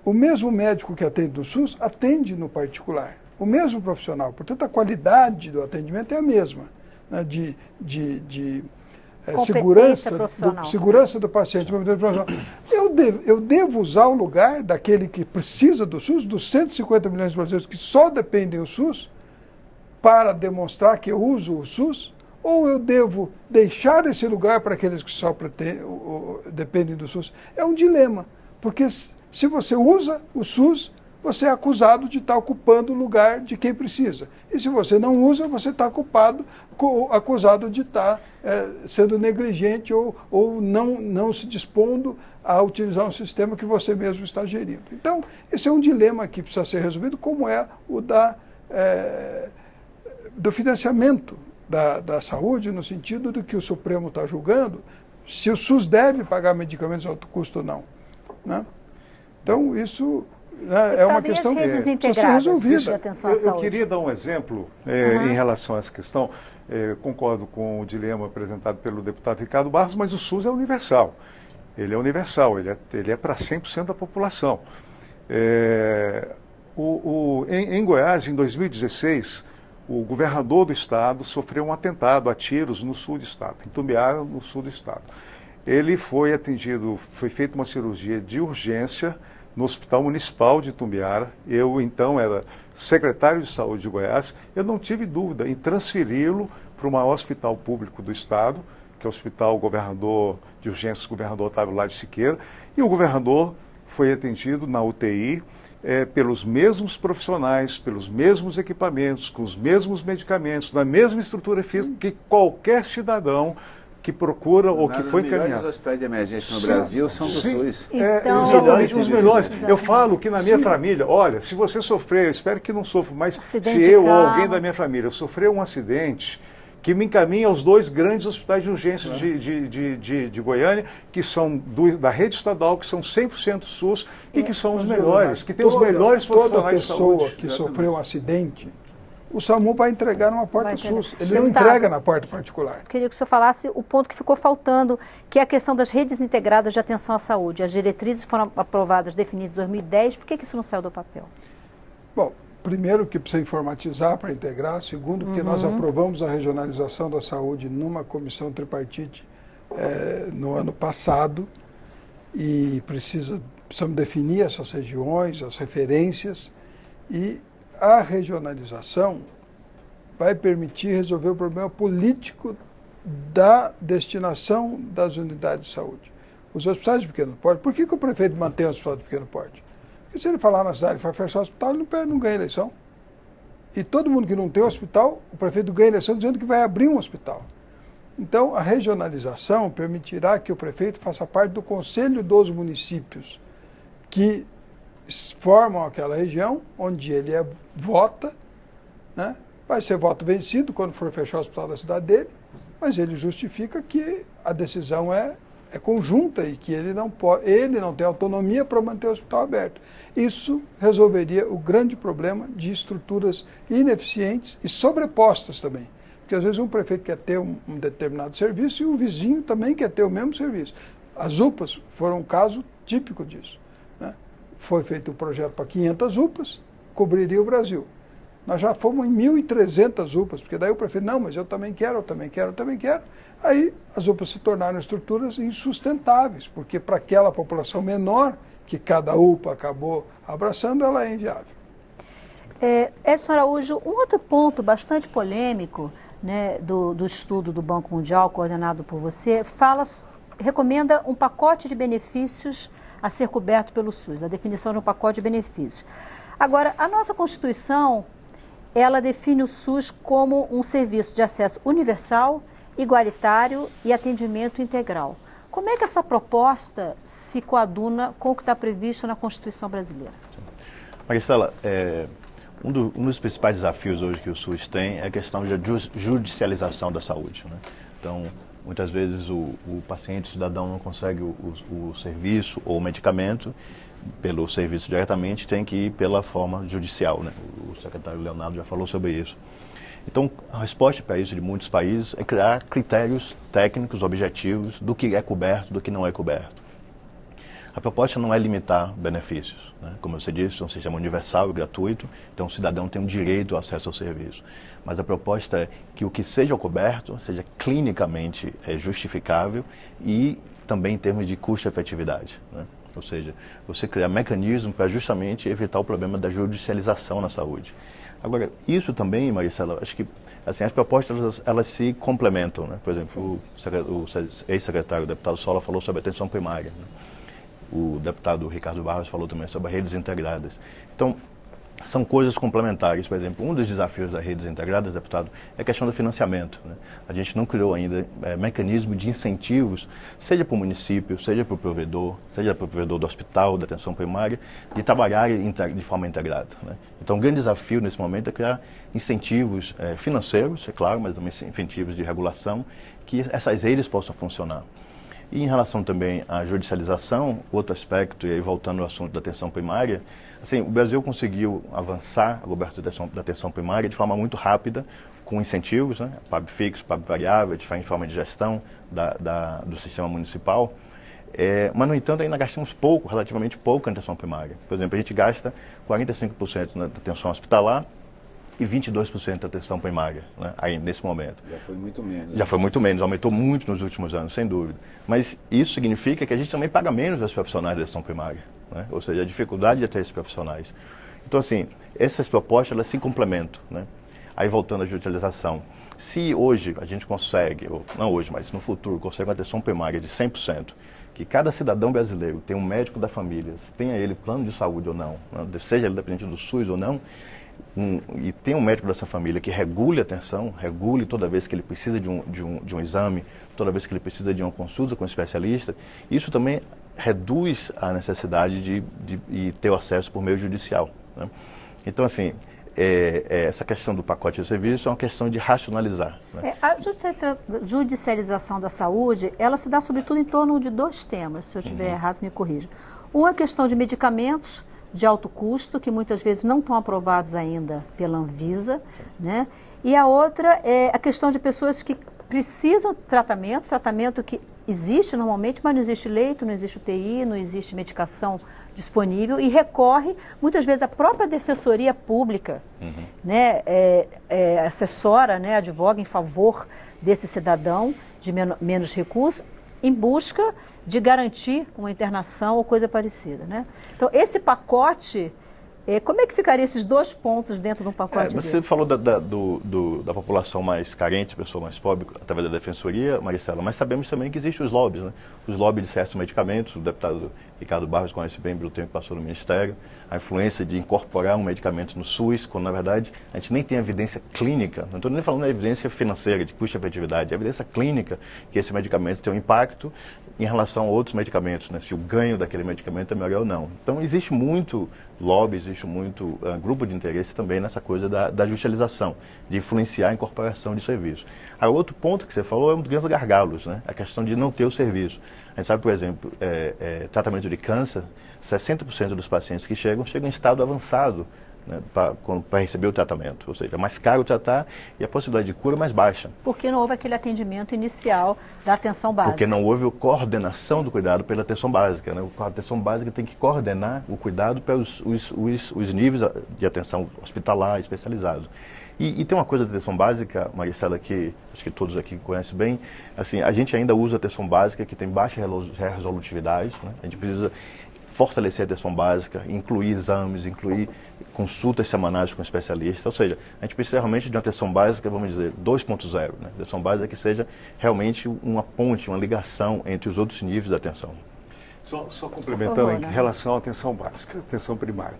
O mesmo médico que atende no SUS atende no particular. O mesmo profissional. Portanto, a qualidade do atendimento é a mesma, né? Segurança do paciente. Eu devo usar o lugar daquele que precisa do SUS, dos 150 milhões de brasileiros que só dependem do SUS, para demonstrar que eu uso o SUS? Ou eu devo deixar esse lugar para aqueles que só dependem do SUS? É um dilema, porque se você usa o SUS, você é acusado de estar ocupando o lugar de quem precisa. E se você não usa, você está acusado de estar sendo negligente ou não se dispondo a utilizar um sistema que você mesmo está gerindo. Então, esse é um dilema que precisa ser resolvido, como é o do financiamento da saúde, no sentido do que o Supremo está julgando, se o SUS deve pagar medicamentos de alto custo ou não. Né? Então, isso é uma questão que precisa ser resolvida. Eu queria dar um exemplo em relação a essa questão. Concordo com o dilema apresentado pelo deputado Ricardo Barros, mas o SUS é universal. Ele é universal, ele é para 100% da população. Em Goiás, em 2016, o governador do estado sofreu um atentado a tiros no sul do estado, em Tumbiara, no sul do estado. Ele foi atendido, foi feita uma cirurgia de urgência no Hospital Municipal de Tumbiara. Eu, então, era secretário de Saúde de Goiás. Eu não tive dúvida em transferi-lo para o maior hospital público do estado, que é o Hospital Governador de Urgências, Governador Otávio Lage Siqueira, e o governador foi atendido na UTI pelos mesmos profissionais, pelos mesmos equipamentos, com os mesmos medicamentos, na mesma estrutura física que qualquer cidadão que procura ou que foi caminhado. Os hospitais de emergência no Brasil são do SUS. Então, exatamente, os melhores. Eu falo que na minha família, olha, se você sofrer, eu espero que não sofra, mas se eu ou alguém da minha família sofrer um acidente, que me encaminha aos 2 grandes hospitais de urgência de Goiânia, que são da rede estadual, que são 100% SUS e que são os melhores, que têm os melhores profissionais de saúde. Toda pessoa que sofreu um acidente, o SAMU vai entregar numa porta SUS. Ele não entrega na porta particular. Queria que o senhor falasse o ponto que ficou faltando, que é a questão das redes integradas de atenção à saúde. As diretrizes foram aprovadas, definidas em 2010. Por que isso não saiu do papel? Bom, primeiro que precisa informatizar para integrar. Segundo, porque nós aprovamos a regionalização da saúde numa comissão tripartite no ano passado. E precisamos definir essas regiões, as referências. E a regionalização vai permitir resolver o problema político da destinação das unidades de saúde. Os hospitais de pequeno porte, por que o prefeito mantém o hospital de pequeno porte? Porque se ele falar na cidade que vai fechar o hospital, ele não ganha eleição. E todo mundo que não tem hospital, o prefeito ganha eleição dizendo que vai abrir um hospital. Então, a regionalização permitirá que o prefeito faça parte do conselho dos municípios que formam aquela região, onde ele vota, né? Vai ser voto vencido quando for fechar o hospital da cidade dele, mas ele justifica que a decisão é conjunta e que ele não tem autonomia para manter o hospital aberto. Isso resolveria o grande problema de estruturas ineficientes e sobrepostas também. Porque às vezes um prefeito quer ter um determinado serviço e o vizinho também quer ter o mesmo serviço. As UPAs foram um caso típico disso. Né? Foi feito um projeto para 500 UPAs, cobriria o Brasil. Nós já fomos em 1.300 UPAs, porque daí o prefeito, não, mas eu também quero, eu também quero, eu também quero. Aí as UPAs se tornaram estruturas insustentáveis, porque para aquela população menor, que cada UPA acabou abraçando, ela é inviável. Edson Araújo, um outro ponto bastante polêmico, né, do estudo do Banco Mundial, coordenado por você, recomenda um pacote de benefícios a ser coberto pelo SUS, a definição de um pacote de benefícios. Agora, a nossa Constituição, ela define o SUS como um serviço de acesso universal, igualitário e atendimento integral. Como é que essa proposta se coaduna com o que está previsto na Constituição brasileira? Maristela, um dos principais desafios hoje que o SUS tem é a questão da judicialização da saúde, né? Então, muitas vezes o paciente, o cidadão não consegue o serviço ou o medicamento pelo serviço diretamente, tem que ir pela forma judicial, né? O secretário Leonardo já falou sobre isso. Então, a resposta para isso de muitos países é criar critérios técnicos, objetivos, do que é coberto, do que não é coberto. A proposta não é limitar benefícios, né? Como você disse, é um sistema universal e gratuito, então o cidadão tem um direito ao acesso ao serviço. Mas a proposta é que o que seja coberto seja clinicamente justificável e também em termos de custo-efetividade, né? Ou seja, você criar mecanismos para justamente evitar o problema da judicialização na saúde. Agora, isso também, Maricela, acho que assim, as propostas elas se complementam, né? Por exemplo, o ex-secretário, o deputado Sola, falou sobre a atenção primária, né? O deputado Ricardo Barros falou também sobre redes integradas. Então, são coisas complementares. Por exemplo, um dos desafios das redes integradas, deputado, é a questão do financiamento, né? A gente não criou ainda mecanismo de incentivos, seja para o município, seja para o provedor do hospital, da atenção primária, de trabalhar de forma integrada, né? Então, o grande desafio nesse momento é criar incentivos financeiros, é claro, mas também incentivos de regulação, que essas redes possam funcionar. E em relação também à judicialização, outro aspecto, e aí voltando ao assunto da atenção primária, assim, o Brasil conseguiu avançar a cobertura da atenção primária de forma muito rápida, com incentivos, né? PAB fixo, PAB variável, diferente forma de gestão do sistema municipal. Mas, no entanto, ainda gastamos relativamente pouco na atenção primária. Por exemplo, a gente gasta 45% na atenção hospitalar e 22% da atenção primária, né, aí nesse momento. Já foi muito menos. Já foi muito menos, aumentou muito nos últimos anos, sem dúvida. Mas isso significa que a gente também paga menos aos profissionais da atenção primária, né? Ou seja, a dificuldade de ter esses profissionais. Então, assim, essas propostas, elas se complementam, né? Aí, voltando à judicialização, se hoje a gente consegue, ou não hoje, mas no futuro, consegue uma atenção primária de 100%, que cada cidadão brasileiro tenha um médico da família, tenha ele plano de saúde ou não, né? Seja ele dependente do SUS ou não, e tem um médico dessa família que regule a atenção, regule toda vez que ele precisa de um exame, toda vez que ele precisa de uma consulta com um especialista, isso também reduz a necessidade de ter o acesso por meio judicial, né? Então, assim, essa questão do pacote de serviço é uma questão de racionalizar, né? A judicialização da saúde, ela se dá sobretudo em torno de dois temas, se eu estiver errado, me corrija. Uma é a questão de medicamentos de alto custo, que muitas vezes não estão aprovados ainda pela Anvisa, né? E a outra é a questão de pessoas que precisam de tratamento que existe normalmente, mas não existe leito, não existe UTI, não existe medicação disponível e recorre, muitas vezes, a própria Defensoria Pública, né? Assessora, né? Advoga em favor desse cidadão de menos recursos, em busca de garantir uma internação ou coisa parecida, né? Então, esse pacote, como é que ficaria esses dois pontos dentro de um pacote você desse? falou da população mais carente, pessoa mais pobre, através da Defensoria, Maricela, mas sabemos também que existem os lobbies, né? Os lobbies de certos medicamentos, o deputado Ricardo Barros conhece bem pelo tempo que passou no Ministério, a influência de incorporar um medicamento no SUS, quando na verdade a gente nem tem evidência clínica, não estou nem falando da evidência financeira, de custo-efetividade, a evidência clínica que esse medicamento tem um impacto em relação a outros medicamentos, né? Se o ganho daquele medicamento é melhor ou não. Então, existe muito lobby, existe muito grupo de interesse também nessa coisa da judicialização, de influenciar a incorporação de serviços. Outro ponto que você falou é um dos grandes gargalos, né? A questão de não ter o serviço. A gente sabe, por exemplo, tratamento de câncer, 60% dos pacientes que chegam em estado avançado né, para receber o tratamento. Ou seja, é mais caro tratar e a possibilidade de cura é mais baixa. Porque não houve aquele atendimento inicial da atenção básica. Porque não houve a coordenação do cuidado pela atenção básica. Né? A atenção básica tem que coordenar o cuidado para os níveis de atenção hospitalar, especializados. E tem uma coisa da atenção básica, Maricela, que acho que todos aqui conhecem bem, assim, a gente ainda usa a atenção básica que tem baixa resolutividade, né? A gente precisa fortalecer a atenção básica, incluir exames, incluir consultas semanais com especialistas, ou seja, a gente precisa realmente de uma atenção básica, vamos dizer, 2.0, né? Atenção básica que seja realmente uma ponte, uma ligação entre os outros níveis da atenção. Só complementando em relação à atenção básica, atenção primária,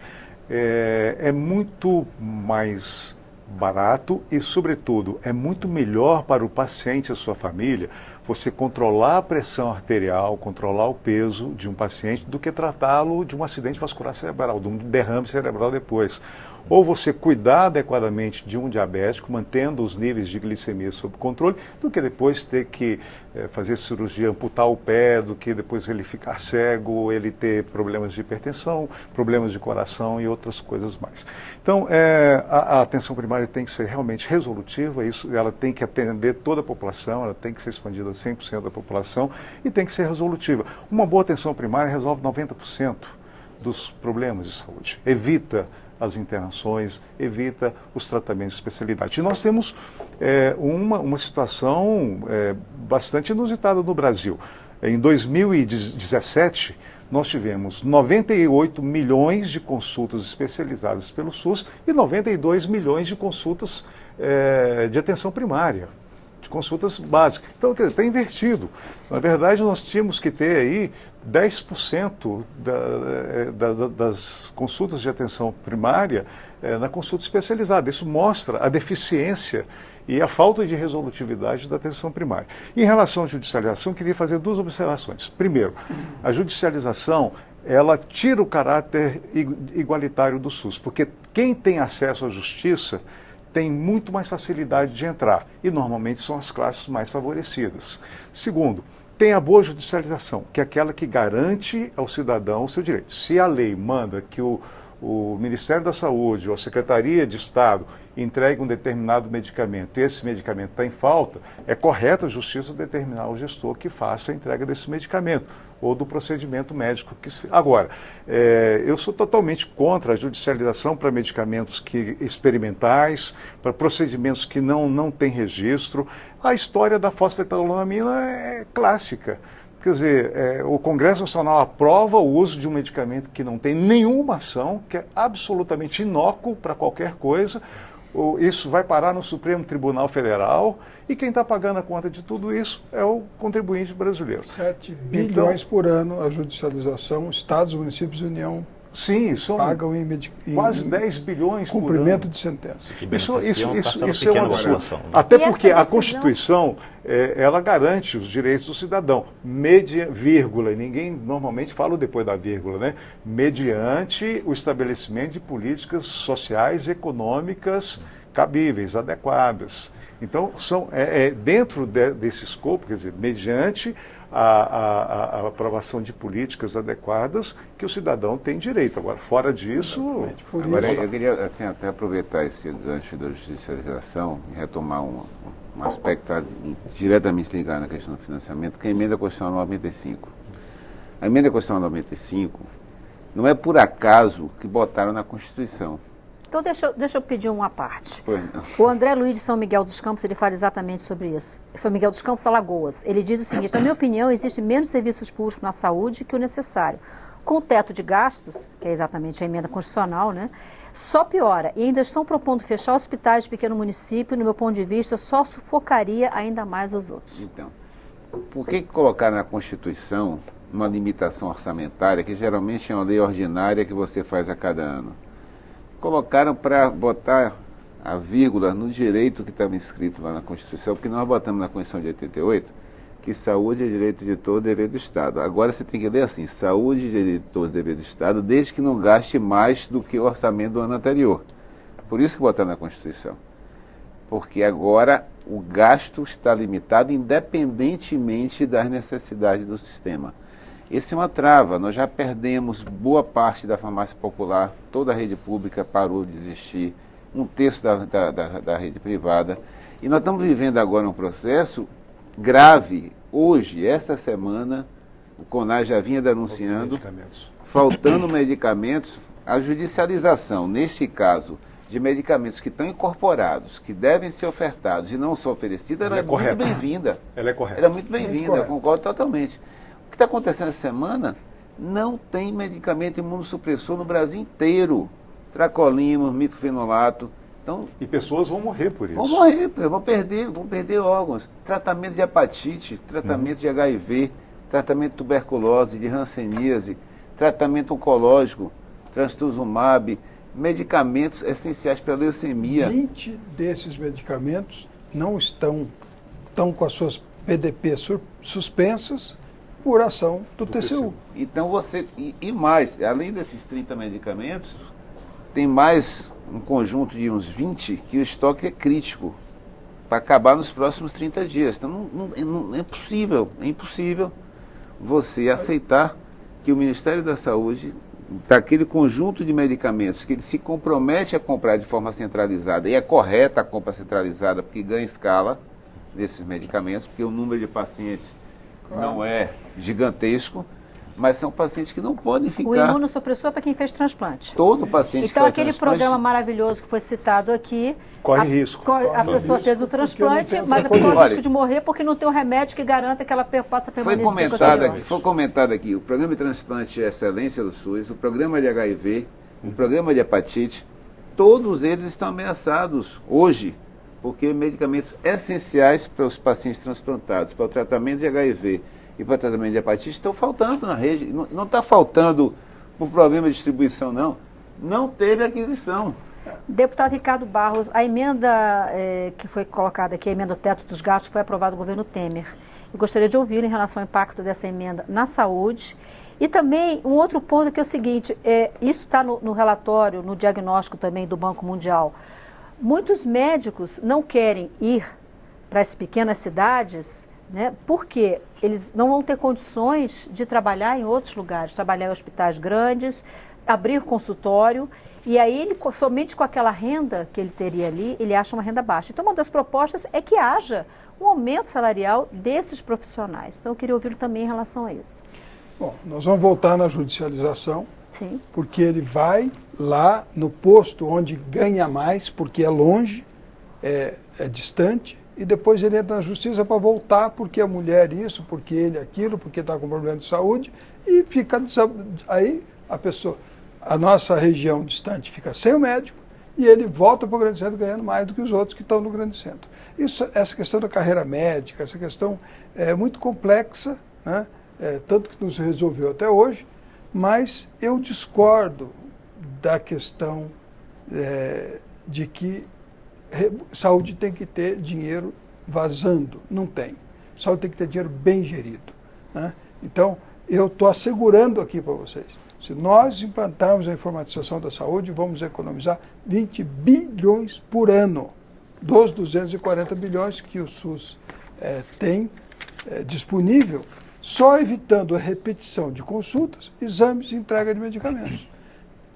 é muito mais barato e, sobretudo, é muito melhor para o paciente e a sua família você controlar a pressão arterial, controlar o peso de um paciente do que tratá-lo de um acidente vascular cerebral, de um derrame cerebral depois. Ou você cuidar adequadamente de um diabético, mantendo os níveis de glicemia sob controle, do que depois ter que fazer cirurgia, amputar o pé, do que depois ele ficar cego, ele ter problemas de hipertensão, problemas de coração e outras coisas mais. Então, a atenção primária tem que ser realmente resolutiva, ela tem que atender toda a população, ela tem que ser expandida a 100% da população e tem que ser resolutiva. Uma boa atenção primária resolve 90% dos problemas de saúde, evita as internações, evita os tratamentos de especialidade. E nós temos uma situação bastante inusitada no Brasil. Em 2017, nós tivemos 98 milhões de consultas especializadas pelo SUS e 92 milhões de consultas de atenção primária, de consultas básicas. Então, está invertido. Na verdade, nós tínhamos que ter aí 10% das consultas de atenção primária na consulta especializada. Isso mostra a deficiência e a falta de resolutividade da atenção primária. Em relação à judicialização, eu queria fazer duas observações. Primeiro, a judicialização, ela tira o caráter igualitário do SUS, porque quem tem acesso à justiça tem muito mais facilidade de entrar, e normalmente são as classes mais favorecidas. Segundo, tem a boa judicialização, que é aquela que garante ao cidadão o seu direito. Se a lei manda que o Ministério da Saúde ou a Secretaria de Estado entregue um determinado medicamento e esse medicamento está em falta, é correto a Justiça determinar ao gestor que faça a entrega desse medicamento ou do procedimento médico. Agora, eu sou totalmente contra a judicialização para medicamentos experimentais, para procedimentos que não têm registro. A história da fosfetanolamina é clássica. Quer dizer, o Congresso Nacional aprova o uso de um medicamento que não tem nenhuma ação, que é absolutamente inócuo para qualquer coisa. Isso vai parar no Supremo Tribunal Federal e quem está pagando a conta de tudo isso é o contribuinte brasileiro. 7 bilhões por ano a judicialização, estados, municípios e União. Sim, pagam quase 10 bilhões por ano. Cumprimento de sentença. Isso é um absurdo. Até porque a Constituição, ela garante os direitos do cidadão, vírgula, e ninguém normalmente fala depois da vírgula, né? Mediante o estabelecimento de políticas sociais e econômicas cabíveis, adequadas. Então, dentro desse escopo, quer dizer, mediante a aprovação de políticas adequadas que o cidadão tem direito. Agora, fora disso... Agora, eu queria assim, até aproveitar esse gancho da judicialização e retomar um aspecto que está diretamente ligado na questão do financiamento, que é a Emenda Constitucional 95. A Emenda Constitucional 95 não é por acaso que botaram na Constituição. Então, deixa eu pedir uma parte. Pois não. O André Luiz de São Miguel dos Campos, ele fala exatamente sobre isso. São Miguel dos Campos, Alagoas. Ele diz o seguinte: na minha opinião, existe menos serviços públicos na saúde que o necessário. Com o teto de gastos, que é exatamente a emenda constitucional, né, só piora. E ainda estão propondo fechar hospitais de pequeno município, no meu ponto de vista, só sufocaria ainda mais os outros. Então, por que colocar na Constituição uma limitação orçamentária, que geralmente é uma lei ordinária que você faz a cada ano? Colocaram para botar a vírgula no direito que estava inscrito lá na Constituição, porque nós botamos na Constituição de 88 que saúde é direito de todo, dever do Estado. Agora você tem que ler assim: saúde é direito de todo, dever do Estado, desde que não gaste mais do que o orçamento do ano anterior. Por isso que botaram na Constituição. Porque agora o gasto está limitado independentemente das necessidades do sistema. Esse é uma trava. Nós já perdemos boa parte da farmácia popular, toda a rede pública parou de existir, um terço da rede privada. E nós estamos vivendo agora um processo grave. Hoje, essa semana, o CONAS já vinha denunciando, faltando medicamentos, a judicialização, neste caso, de medicamentos que estão incorporados, que devem ser ofertados e não são oferecidos, ela é muito bem-vinda. Ela é correta. Ela é muito bem-vinda, eu concordo totalmente. O que está acontecendo essa semana, não tem medicamento imunossupressor no Brasil inteiro. Tracolimo, mitofenolato. Então, e pessoas vão morrer por isso. Vão morrer, vão perder órgãos. Tratamento de hepatite, tratamento de HIV, tratamento de tuberculose, de hanseníase, tratamento oncológico, trastuzumab, medicamentos essenciais para a leucemia. 20 desses medicamentos não estão com as suas PDP suspensas por ação do TCU. Então você, e mais, além desses 30 medicamentos, tem mais um conjunto de uns 20 que o estoque é crítico para acabar nos próximos 30 dias. Então não é impossível você aceitar que o Ministério da Saúde, daquele conjunto de medicamentos que ele se compromete a comprar de forma centralizada, e é correta a compra centralizada porque ganha escala desses medicamentos, porque o número de pacientes não é gigantesco, mas são pacientes que não podem ficar... O imunossupressor é para quem fez transplante. Todo paciente então, que faz aquele programa maravilhoso que foi citado aqui... Corre risco. A pessoa fez o transplante, mas corre risco de morrer porque não tem um remédio que garanta que ela possa permanecer. Foi comentado aqui, o programa de transplante de excelência do SUS, o programa de HIV, o programa de hepatite, todos eles estão ameaçados hoje, porque medicamentos essenciais para os pacientes transplantados, para o tratamento de HIV e para o tratamento de hepatite, estão faltando na rede. Não está faltando por problema de distribuição, não. Não teve aquisição. Deputado Ricardo Barros, a emenda que foi colocada aqui, a emenda do teto dos gastos, foi aprovada no governo Temer. Eu gostaria de ouvir em relação ao impacto dessa emenda na saúde. E também um outro ponto que é o seguinte, isso está no relatório, no diagnóstico também do Banco Mundial. Muitos médicos não querem ir para as pequenas cidades, né, porque eles não vão ter condições de trabalhar em outros lugares, trabalhar em hospitais grandes, abrir consultório, e aí ele, somente com aquela renda que ele teria ali, ele acha uma renda baixa. Então, uma das propostas é que haja um aumento salarial desses profissionais. Então, eu queria ouvi-lo também em relação a isso. Bom, nós vamos voltar na judicialização, sim, porque ele vai lá no posto onde ganha mais, porque é longe, é distante, e depois ele entra na justiça para voltar, porque a mulher isso, porque ele aquilo, porque está com problema de saúde, e fica aí a nossa região distante fica sem o médico, e ele volta para o grande centro ganhando mais do que os outros que estão no grande centro. Essa questão da carreira médica, essa questão é muito complexa, né? Tanto que não se resolveu até hoje, mas eu discordo da questão de que saúde tem que ter dinheiro vazando. Não tem. Saúde tem que ter dinheiro bem gerido, né? Então, eu estou assegurando aqui para vocês, se nós implantarmos a informatização da saúde, vamos economizar 20 bilhões por ano, dos 240 bilhões que o SUS tem disponível, só evitando a repetição de consultas, exames e entrega de medicamentos.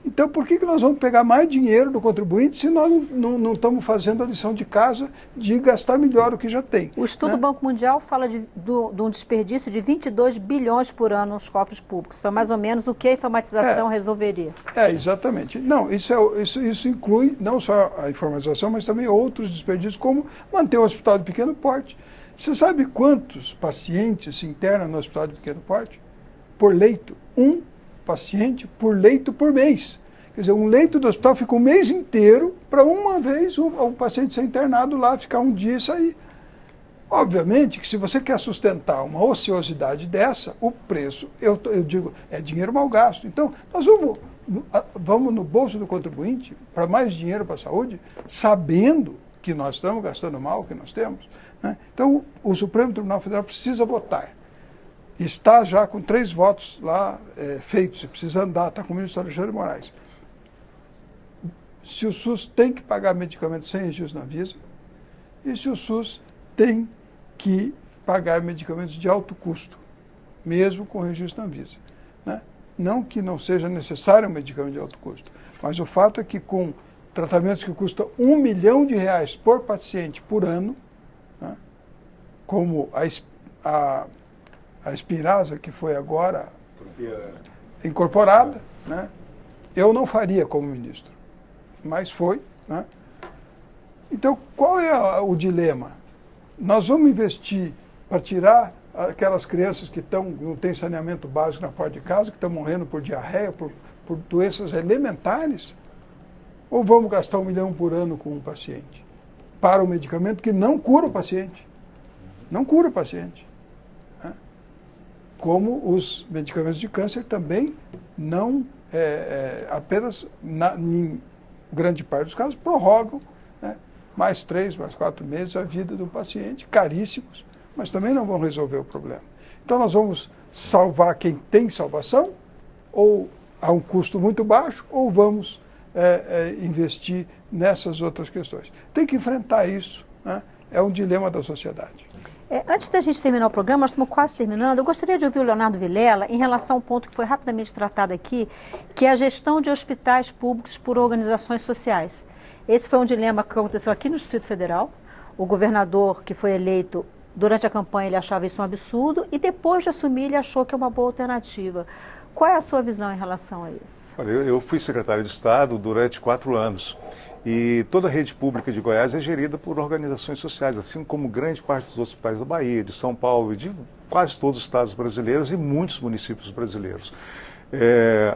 Então, por que nós vamos pegar mais dinheiro do contribuinte se nós não estamos fazendo a lição de casa de gastar melhor o que já tem? O estudo do Banco Mundial fala de um desperdício de 22 bilhões por ano nos cofres públicos. Então, mais ou menos, o que a informatização resolveria? Exatamente. Não, isso inclui não só a informatização, mas também outros desperdícios, como manter um hospital de pequeno porte. Você sabe quantos pacientes se internam no hospital de pequeno porte? Por leito. Um paciente por leito por mês. Quer dizer, um leito do hospital fica um mês inteiro para uma vez o paciente ser internado lá, ficar um dia e sair. Obviamente que se você quer sustentar uma ociosidade dessa, o preço, eu digo, é dinheiro mal gasto. Então, nós vamos no bolso do contribuinte para mais dinheiro para a saúde, sabendo que nós estamos gastando mal o que nós temos, né? Então, o Supremo Tribunal Federal precisa votar. Está já com 3 votos lá feitos, você precisa andar, está com o ministro Alexandre de Moraes. Se o SUS tem que pagar medicamentos sem registro na Anvisa, e se o SUS tem que pagar medicamentos de alto custo, mesmo com o registro da Anvisa, né? Não que não seja necessário um medicamento de alto custo, mas o fato é que com tratamentos que custam R$1 milhão por paciente por ano, né? Como a Spinraza, que foi agora incorporada, né? Eu não faria como ministro, mas foi, né? Então, qual é o dilema? Nós vamos investir para tirar aquelas crianças que não têm saneamento básico na porta de casa, que estão morrendo por diarreia, por doenças elementares? Ou vamos gastar R$1 milhão por ano com um paciente? Para um medicamento que não cura o paciente. Não cura o paciente. Né? Como os medicamentos de câncer também não, apenas, em grande parte dos casos, prorrogam, né, mais 3, mais 4 meses a vida do paciente, caríssimos, mas também não vão resolver o problema. Então nós vamos salvar quem tem salvação, ou a um custo muito baixo, ou vamos investir nessas outras questões. Tem que enfrentar isso, né? É um dilema da sociedade. Antes da gente terminar o programa, nós estamos quase terminando, eu gostaria de ouvir o Leonardo Vilela em relação a um ponto que foi rapidamente tratado aqui, que é a gestão de hospitais públicos por organizações sociais. Esse foi um dilema que aconteceu aqui no Distrito Federal. O governador que foi eleito durante a campanha, ele achava isso um absurdo, e depois de assumir, ele achou que é uma boa alternativa. Qual é a sua visão em relação a isso? Olha, eu fui secretário de Estado durante 4 anos. E toda a rede pública de Goiás é gerida por organizações sociais, assim como grande parte dos hospitais da Bahia, de São Paulo e de quase todos os estados brasileiros e muitos municípios brasileiros.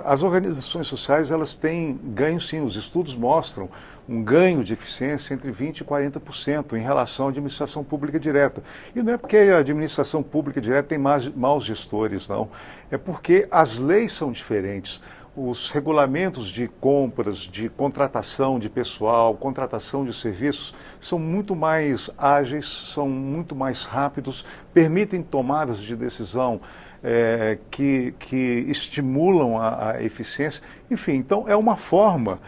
As organizações sociais, elas têm ganho sim, os estudos mostram um ganho de eficiência entre 20% e 40% em relação à administração pública direta. E não é porque a administração pública direta tem maus gestores, não. É porque as leis são diferentes. Os regulamentos de compras, de contratação de pessoal, contratação de serviços, são muito mais ágeis, são muito mais rápidos, permitem tomadas de decisão que estimulam a eficiência. Enfim, então é uma forma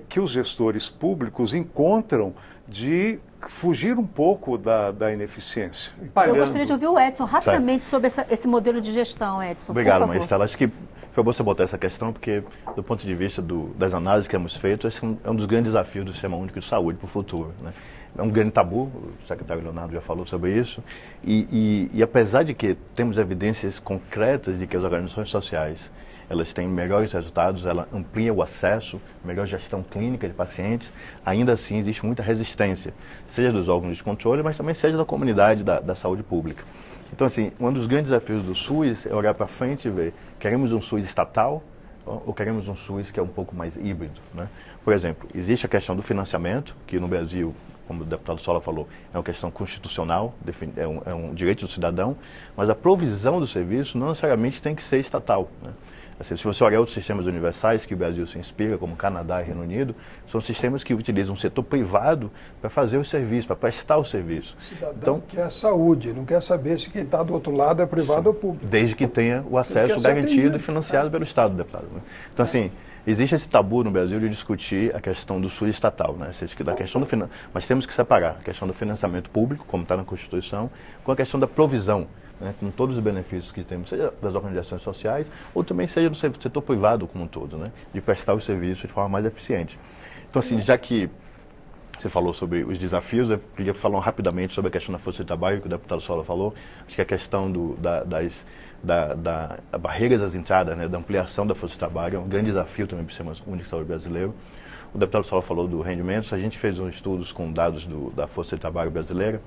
que os gestores públicos encontram de fugir um pouco da ineficiência. Eu gostaria de ouvir o Edson rapidamente sobre esse modelo de gestão, Edson. Obrigado, Maristela. Acho que foi bom você botar essa questão, porque, do ponto de vista das análises que temos feito, esse é um dos grandes desafios do Sistema Único de Saúde para o futuro, né? É um grande tabu, o secretário Leonardo já falou sobre isso, e apesar de que temos evidências concretas de que as organizações sociais elas têm melhores resultados, ela amplia o acesso, melhor gestão clínica de pacientes, ainda assim existe muita resistência, seja dos órgãos de controle, mas também seja da comunidade da saúde pública. Então, assim, um dos grandes desafios do SUS é olhar para frente e ver, queremos um SUS estatal ou queremos um SUS que é um pouco mais híbrido, né? Por exemplo, existe a questão do financiamento, que no Brasil, como o deputado Sola falou, é uma questão constitucional, é um direito do cidadão, mas a provisão do serviço não necessariamente tem que ser estatal, né? Assim, se você olhar outros sistemas universais que o Brasil se inspira, como Canadá e Reino Unido, são sistemas que utilizam o setor privado para fazer o serviço, para prestar o serviço. O cidadão quer saúde, não quer saber se quem está do outro lado é privado ou público. Desde que tenha o acesso garantido e financiado pelo Estado, deputado. Então, assim, existe esse tabu no Brasil de discutir a questão do SUS estatal, né? Da questão mas temos que separar a questão do financiamento público, como está na Constituição, com a questão da provisão, né, com todos os benefícios que temos, seja das organizações sociais ou também seja do setor privado como um todo, né, de prestar o serviço de forma mais eficiente. Então, assim, já que você falou sobre os desafios, eu queria falar rapidamente sobre a questão da força de trabalho, que o deputado Sola falou. Acho que a questão das barreiras às entradas, né, da ampliação da força de trabalho é um grande desafio também para o Sistema Único de Saúde brasileiro. O deputado Sola falou do rendimento, a gente fez uns estudos com dados da força de trabalho brasileira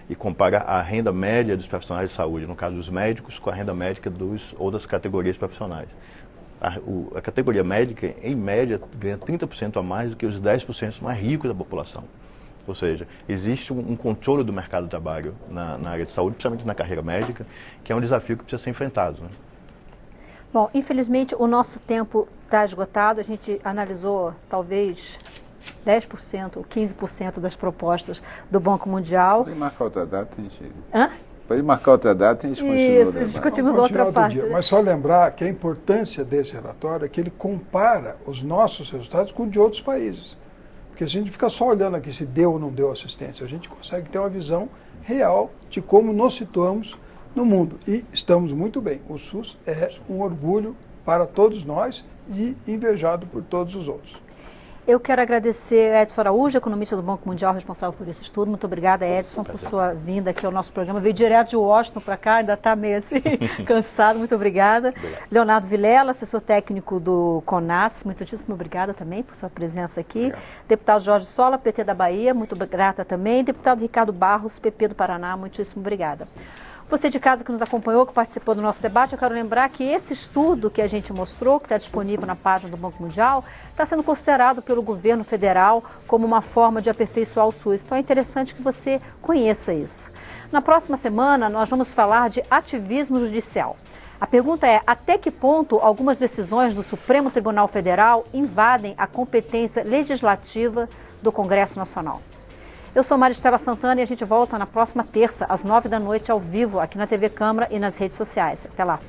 e compara a renda média dos profissionais de saúde, no caso dos médicos, com a renda médica das outras categorias profissionais. A categoria médica, em média, ganha 30% a mais do que os 10% mais ricos da população. Ou seja, existe um controle do mercado de trabalho na área de saúde, principalmente na carreira médica, que é um desafio que precisa ser enfrentado, né? Bom, infelizmente o nosso tempo está esgotado, a gente analisou talvez 10% ou 15% das propostas do Banco Mundial. Pode marcar outra data, a gente... Hã? Pode marcar outra data e a gente continua. Isso, discutimos outra parte. Mas só lembrar que a importância desse relatório é que ele compara os nossos resultados com de outros países. Porque se a gente fica só olhando aqui se deu ou não deu assistência, a gente consegue ter uma visão real de como nos situamos no mundo. E estamos muito bem. O SUS é um orgulho para todos nós e invejado por todos os outros. Eu quero agradecer a Edson Araújo, economista do Banco Mundial, responsável por esse estudo. Muito obrigada, Edson, por sua vinda aqui ao nosso programa. Veio direto de Washington para cá, ainda está meio assim, cansado. Muito obrigada. Obrigado. Leonardo Vilela, assessor técnico do CONAS. Muitíssimo obrigada também por sua presença aqui. Obrigado. Deputado Jorge Sola, PT da Bahia. Muito grata também. Deputado Ricardo Barros, PP do Paraná. Muitíssimo obrigada. Você de casa que nos acompanhou, que participou do nosso debate, eu quero lembrar que esse estudo que a gente mostrou, que está disponível na página do Banco Mundial, está sendo considerado pelo governo federal como uma forma de aperfeiçoar o SUS. Então é interessante que você conheça isso. Na próxima semana, nós vamos falar de ativismo judicial. A pergunta é, até que ponto algumas decisões do Supremo Tribunal Federal invadem a competência legislativa do Congresso Nacional? Eu sou Maristela Santana e a gente volta na próxima terça, às 9 da noite, ao vivo, aqui na TV Câmara e nas redes sociais. Até lá.